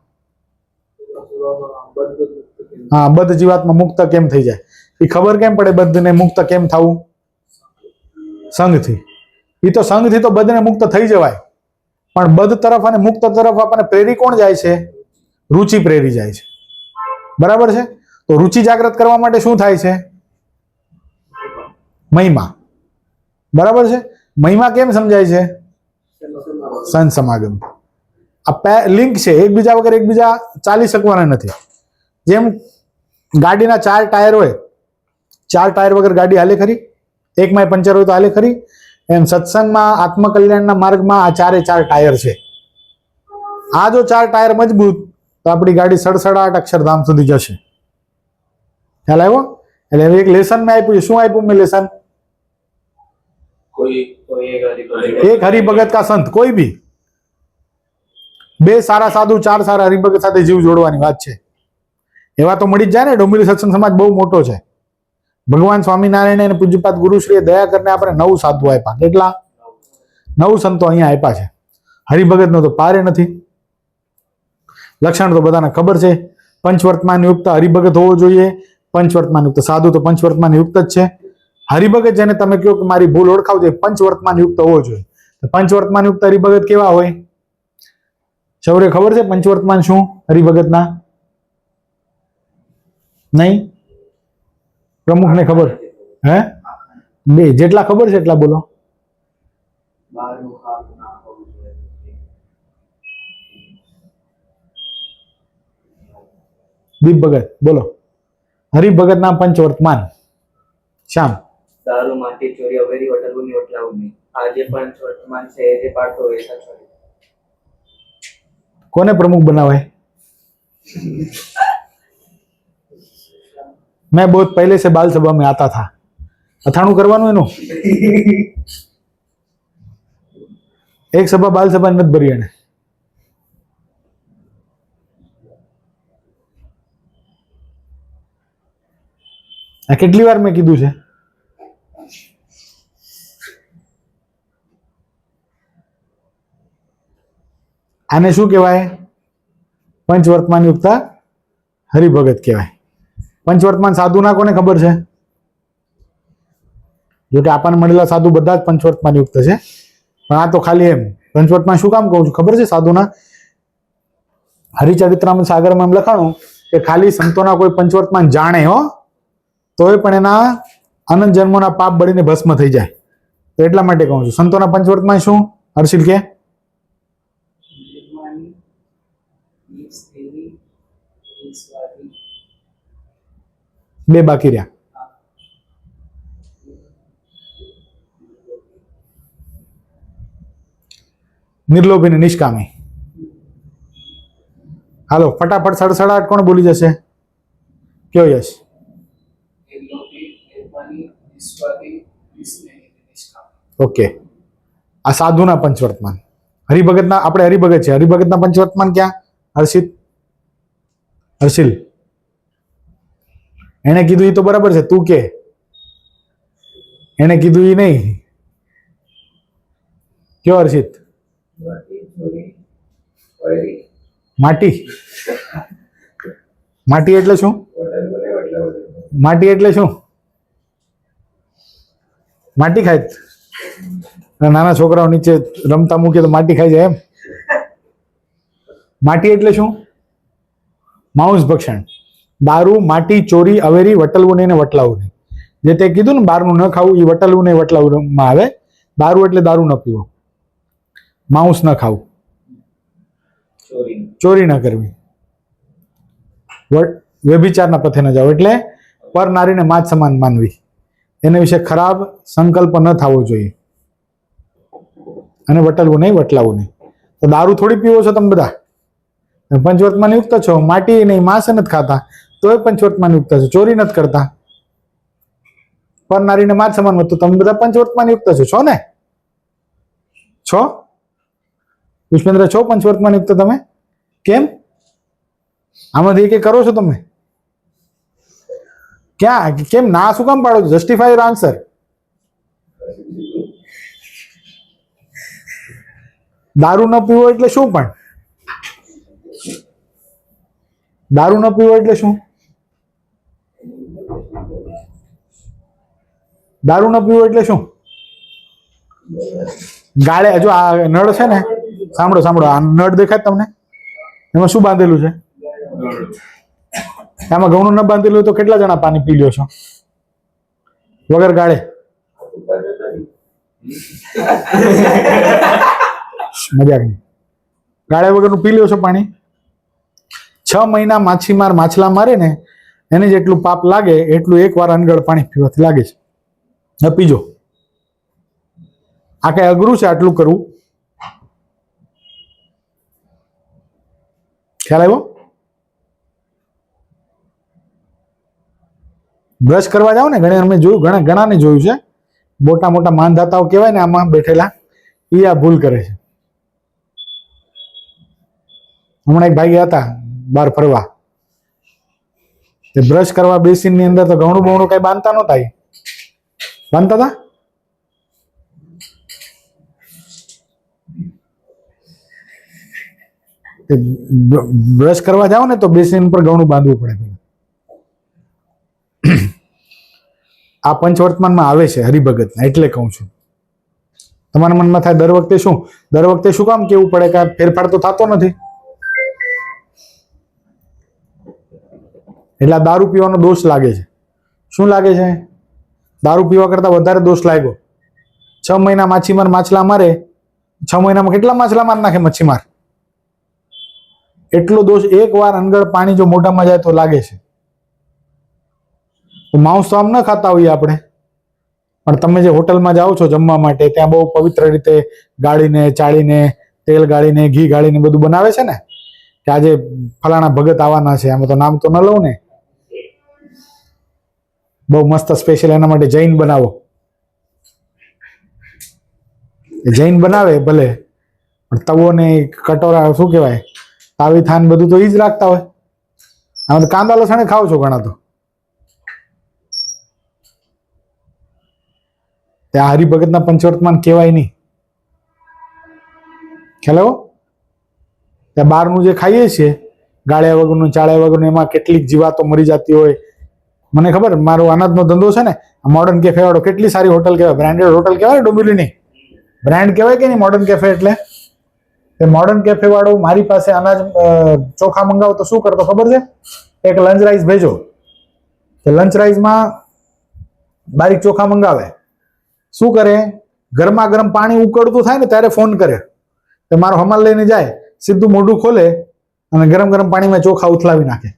હા, બદ્ધ જીવાત્મા મુક્ત કેમ થઈ જાય એ ખબર કેમ પડે? બદ્ધને મુક્ત કેમ થવું? સંઘથી. એ તો સંઘથી તો બદ્ધને મુક્ત થઈ જવાય, પણ બદ્ધ તરફ અને મુક્ત તરફ આપણને પ્રેરી કોણ જાય છે? રુચિ પ્રેરી જાય છે. બરાબર છે? તો રુચિ જાગૃત કરવા માટે શું થાય છે? મહિમા. બરાબર છે? મહિમા કેમ સમજાય છે? સંત સમાગમ. આ લિંક છે, એકબીજા વગર એકબીજા ચાલી શકવાના નથી. જેમ ગાડીના 4 ટાયર હોય, 4 ટાયર વગર ગાડી હાલે ખરી? એકમાં પંચર હોય તો હાલે ખરી? એમ સત્સંગમાં, આત્મકલ્યાણના માર્ગમાં આ 4 ટાયર છે. આ જો 4 ટાયર મજબૂત તો આપણી ગાડી સડસડાટ અક્ષરધામ સુધી જશે. ખ્યાલ આવ્યો? એટલે એક લેસન મેં આપ્યું. શું આપ્યું મેં લેસન? એક હરિભગત કા સંત, કોઈ ભી 2 સારા સાધુ, 4 સારા હરિભગત સાથે જીવ જોડવાની વાત છે. એવા તો મળી જ જાય ને. ડુંગળી સત્સંગ સમાજ બહુ મોટો છે. ભગવાન સ્વામિનારાયણ અને પૂજ્યપાદ ગુરુશ્રીએ દયા કરીને આપણે 9 સાધુ આપ્યા. કેટલા? 9 સંતો અહીંયા આપ્યા છે. હરિભગતનો તો પારે નથી. લક્ષણ તો બધાને ખબર છે. પંચવર્તમાન યુક્ત હરિભગત હોવો જોઈએ. પંચવર્તમાન યુક્ત સાધુ તો પંચવર્તમાન યુક્ત જ છે. હરિભગત જેને તમે કહો કે મારી ભૂલ ઓળખાવજો, પંચવર્તમાન યુક્ત હોવો જોઈએ. પંચવર્તમાન યુક્ત હરિભગત કેવા હોય? સૌરે ખબર છે પંચવર્તમાન શું હરિભગતના? નહીં? પ્રમુખને ખબર? હે? 2 જેટલા ખબર છે એટલા બોલો. દીપ ભગત બોલો. હરિભગતના પંચવર્તમાન. શ્યામ. દારૂ, માટી, ચોરી, અવેરી, વટલવું, વટલાવું નહીં. આ જે પંચવર્તમાન છે એ જે પાડતો હોય એ સાચો. કોને પ્રમુખ બનાવાય? मैं बहुत पहले से बाल सभा में आता था. અથાણું કરવાનું એનું. એક સભા બાલ સભા નથી ભરી એને. આ કેટલી વાર મેં કીધું છે? આને શું કહેવાય? પંચવર્તમાન યુક્ત હરિભગત કહેવાય. પંચવર્તમાન સાધુના કોને ખબર છે? જોકે આપણને મળેલા સાધુ બધા જ પંચવર્તમાન યુક્ત છે, પણ આ તો ખાલી એમ. પંચવર્તમાન શું કામ કહું છું ખબર છે? સાધુના હરિચરિત્રામૃત સાગરમાં એમ લખાણું કે ખાલી સંતોના કોઈ પંચવર્તમાન જાણે હો તોય પણ એના અનંત જન્મોના પાપ બળીને ભસ્મ થઈ જાય. તો એટલા માટે કહું છું. સંતોના પંચવર્તમાન શું? હર્ષિલ કે? બે બાકી રહ્યા. નિર્લોભી ને નિષ્કામી. હાલો ફટાફટ સડસડાટ કોણ બોલી જશે? કયો યશ? ઓકે. આ સાધુના પંચવર્તમાન. હરિભગતના આપણે હરિભગત છે. હરિભગતના પંચવર્તમાન ક્યાં? હર્ષિત, હર્ષિલ. એને કીધું એ તો બરાબર છે. તું કે એને કીધું એ નહીં. કયો હર્ષિત? માટી. માટી એટલે શું? માટી એટલે શું? માટી ખાય. નાના છોકરાઓ નીચે રમતા મૂકે તો માટી ખાઈ જાય એમ? માટી એટલે શું? માંસ ભક્ષણ. દારૂ, માટી, ચોરી, અવેરી, વટલવું નહીં ને વટલાવું નહીં. જે તે કીધું ને બહારનું ન ખાવું, એ વટલવું નહીં વટલાવુંમાં આવે. દારૂ એટલે દારૂ ન પીવો, માંસ ન ખાવું, ચોરી ન કરવી, વ્યભિચારના પથે ન જાવ એટલે પર નારીને માત સમાન માનવી, એને વિશે ખરાબ સંકલ્પ ન થવો જોઈએ, અને વટલવું નહીં વટલાવું નહીં. તો દારૂ થોડી પીવો છો તમે બધા? પંચવર્તમાન યુક્ત છો. માટી નહીં, માંસ નથી ખાતા તોય પંચવર્તમાન યુક્ત છો. ચોરી નથી કરતા, પર નારીને માત સમાન, તો તમે બધા પંચવર્તમાન યુક્ત છો ને? છો પુષ્પેન્દ્ર? છો પંચવર્તમાન યુક્ત તમે? કેમ? આમાંથી એક કરો છો તમે? ક્યાં? કેમ ના શું કામ પાડો છો? Justify your answer. દારૂ ન પીવો એટલે શું? પણ દારૂ ન પીવો એટલે શું? દારૂ ન પીવો એટલે શું? ગાળે જો આ નળ છે ને, સાંભળો સાંભળો, આ નળ દેખાય તમને? એમાં શું બાંધેલું છે? એમાં ઘઉંનું ન બાંધેલું હોય તો કેટલા જણા પાણી પી લ્યો છો વગર ગાળે? મજાક નહીં. ગાળે વગરનું પી લ્યો છો પાણી? 6 મહિના માછીમાર માછલા મારે ને એને જેટલું પાપ લાગે એટલું એકવાર અનગઢ પાણી પીવાથી લાગે છે. હવે પીજો. આ કઈ અઘરું છે આટલું કરવું? ખ્યાલ આવ્યો? બ્રશ કરવા જાવ ને, અમે જોયું, ઘણાને જોયું છે, મોટા મોટા માનધાતાઓ કહેવાય ને આમાં બેઠેલા, એ આ ભૂલ કરે છે. હમણાં એક ભાઈ ગયા હતા બહાર ફરવા, તે બ્રશ કરવા બેસીન ની અંદર તો ઘણું બહુણું કઈ બાંધતા નહોતા. બાંધતા હતા? બ્રશ કરવા જાવ ને તો બેસીન પર ઘણું બાંધવું પડે. આ પંચવર્તમાનમાં આવે છે હરિભગત, એટલે કહું છું. તમારા મનમાં થાય દર વખતે શું કામ કેવું પડે કે ફેરફાર તો થતો નથી? એટલે દારૂ પીવાનો દોષ લાગે છે. શું લાગે છે? દારૂ પીવા કરતા વધારે દોષ લાગ્યો. 6 મહિના માછીમાર માછલા મારે, 6 મહિનામાં કેટલા માછલા માર નાખે મચ્છીમાર? એટલો દોષ એકવાર અનગઢ પાણી જો મોઢામાં જાય તો લાગે છે. તો માંસ તો આમ ન ખાતા હોઈએ આપણે, પણ તમે જે હોટલમાં જાઓ છો જમવા માટે, ત્યાં બહુ પવિત્ર રીતે ગાળીને, ચાળીને, તેલ ગાળીને, ઘી ગાળીને બધું બનાવે છે ને, કે આજે ફલાણા ભગત આવવાના છે, આમાં તો નામ તો ન લઉં ને, બહુ મસ્ત સ્પેશિયલ એના માટે જૈન બનાવો. જૈન બનાવે ભલે, પણ તવો ને કટોરા, શું કહેવાય, તાવી થાન બધું તો એ જ રાખતા હોય. આમાં તો કાંદા લસણે ખાવ છો ઘણા તો. ત્યાં હરિભગતના પંચવર્તમાન કહેવાય નહીં. ખ્યાલ આવ્યો? ત્યાં બહારનું જે ખાઈએ છીએ ગાળ્યા વગરનું, ચાળ્યા વગરનું, એમાં કેટલીક જીવાતો મરી જતી હોય. મને ખબર, મારો અનાજનો ધંધો છે ને, મોડર્ન કેફે વાળો, કેટલી સારી હોટલ કહેવાય, બ્રાન્ડેડ હોટલ કહેવાય, ડોંબિવલીની બ્રાન્ડ કહેવાય કે નહીં મોડર્ન કેફે? એટલે તે મોડર્ન કેફે વાળો મારી પાસે અનાજ ચોખા મંગાવો તો શું કરતો ખબર છે? એક લંચ રાઈસ ભેજો, કે લંચ રાઈસમાં બારીક ચોખા મંગાવે. શું કરે? ગરમા ગરમ પાણી ઉકળતું થાય ને ત્યારે ફોન કરે, તો મારો હમાલ લઈને જાય, સીધું મોઢું ખોલે અને ગરમ ગરમ પાણીમાં ચોખા ઉથલાવી નાખે.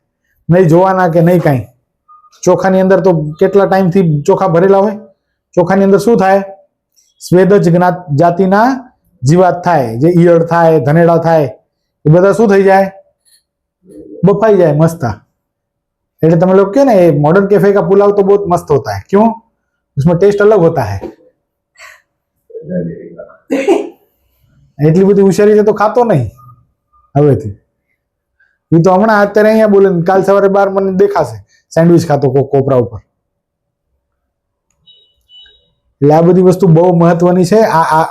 નહીં જોવાના કે નહીં કાંઈ. ચોખાની અંદર તો કેટલા ટાઈમથી ચોખા ભરેલા હોય. ચોખાની અંદર શું થાય? સ્વેદજ જાતિના જીવાત થાય, જે ઈયળ થાય, ધનેડા થાય, એ બધા શું થઈ જાય? બફાઈ જાય મસ્તા. એટલે તમે लोग કહો ને, मॉडर्न कैफे का पुलाव तो बहुत मस्त होता है. क्यों? उसमें टेस्ट अलग होता है. એટલી બધી હોશિયારી તો ખાતો નહીં હવેથી. એ તો હમણાં અત્યારે અહીંયા બોલે, કાલ સવારે 12 મને દેખાશે સેન્ડવિચ ખાતો કોપરા ઉપર. એટલે આ બધી વસ્તુ બહુ મહત્વની છે.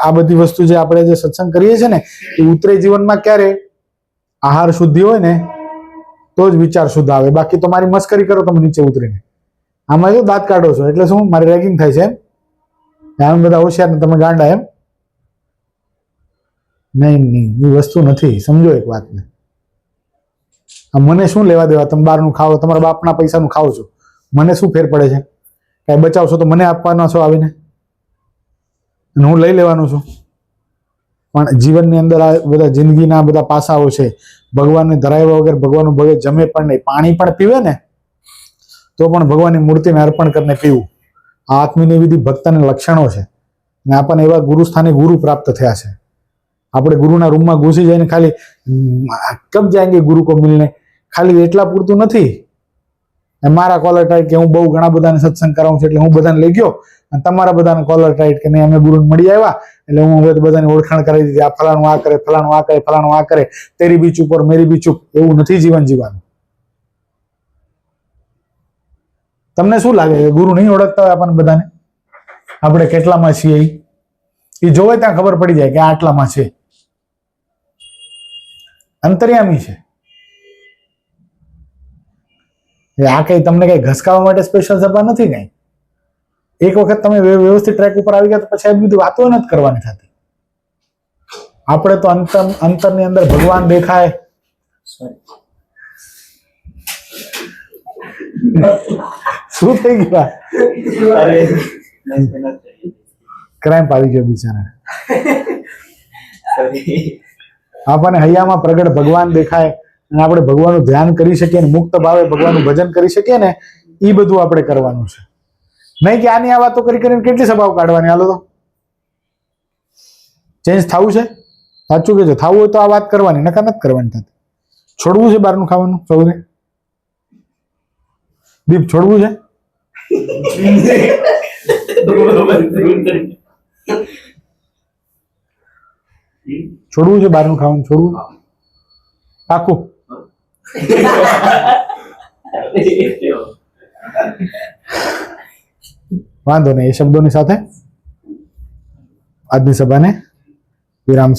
આ બધી વસ્તુ જે આપણે જે સત્સંગ કરીએ છીએ ને, એ ઉતરે જીવનમાં ક્યારે? આહાર શુદ્ધિ હોય ને તો જ વિચાર શુદ્ધ આવે. બાકી તો મારી મસ્કરી કરો તમે નીચે ઉતરીને, આમાં જો દાંત કાઢો છો એટલે શું મારી રેગિંગ થાય છે એમ? આમ બધા હોશિયાર ને તમે ગાંડા એમ? નહીં, એ વસ્તુ નથી. સમજો એક વાતને. મને શું લેવા દેવા? તમે બહારનું ખાઓ, તમારા બાપના પૈસાનું ખાઓ છો, મને શું ફેર પડે છે? કાંઈ બચાવશો તો મને આપવાના છો આવીને, અને હું લઈ લેવાનો છું. પણ જીવનની અંદર આ બધા જિંદગીના બધા પાસાઓ છે. ભગવાનને ધરાવ્યા વગર ભગવાનનું ભગત જમે પણ નહીં. પાણી પણ પીવે ને તો પણ ભગવાનની મૂર્તિને અર્પણ કરીને પીવું. આ આત્મનિવેદી ભક્તના લક્ષણો છે. ને આપણને એવા ગુરુ સ્થાને ગુરુ પ્રાપ્ત થયા છે. આપણે ગુરુના રૂમમાં ઘૂસી જઈને ખાલી કબ જાએંગે ગુરુ કો મિલને, ખાલી એટલા પૂરતું નથી. મારા કોલર ટાઈટ કે હું બહુ ઘણા બધાને સત્સંગ કરાવું છું એટલે હું બધાને લઈ ગયો, અને તમારા બધાને કોલર ટાઈટ કે નહીં અમે ગુરુને મળી આવ્યા એટલે હું હવે બધાને ઓળખાણ કરાવી દીધી. આ ફલાણું આ કરે, ફલાણું આ કરે, ફલાણું આ કરે, તેરી બી ચૂપ ઓર મેરી બી ચૂપ. એવું નથી જીવન જીવવાનું. તમને શું લાગે છે ગુરુ નહીં ઓળખતા હોય આપણને બધાને? આપણે કેટલામાં છીએ એ જોવે ત્યાં ખબર પડી જાય કે આટલામાં છે. અંતર્યામી છે. આ કઈ તમને કઈ ઘસકાવવા માટે સ્પેશિયલ સભા નથી. કઈ એક વખત તમે વ્યવસ્થિત ટ્રેક ઉપર આવી ગયા તો પછી આ બધી વાતો નથી કરવાની થતી. આપણે તો અંતરની અંદર ભગવાન દેખાય. શું થઈ ગયું? ક્રાઇમ આવી ગયો બિચારા. આપણને હૈયામાં પ્રગટ ભગવાન દેખાય અને આપણે ભગવાનનું ધ્યાન કરી શકીએ ને મુક્ત ભાવે ભગવાનનું ભજન કરી શકીએ ને, એ બધું આપણે કરવાનું છે. નહીં કે આની આ વાતો કરીને કેટલી સભાઓ કાઢવાની. હાલો તો ચેન્જ થવું છે. સાચું કે છે, થવું હોય તો આ વાત કરવાની, નકા નથી કરવાની થતી. છોડવું છે બહારનું ખાવાનું સૌને? દીપ છોડવું છે? છોડવું છે બહારનું ખાવાનું? છોડવું પાકું? વાંધો નહીં. એ શબ્દોની સાથે આજની સભાને વિરામ.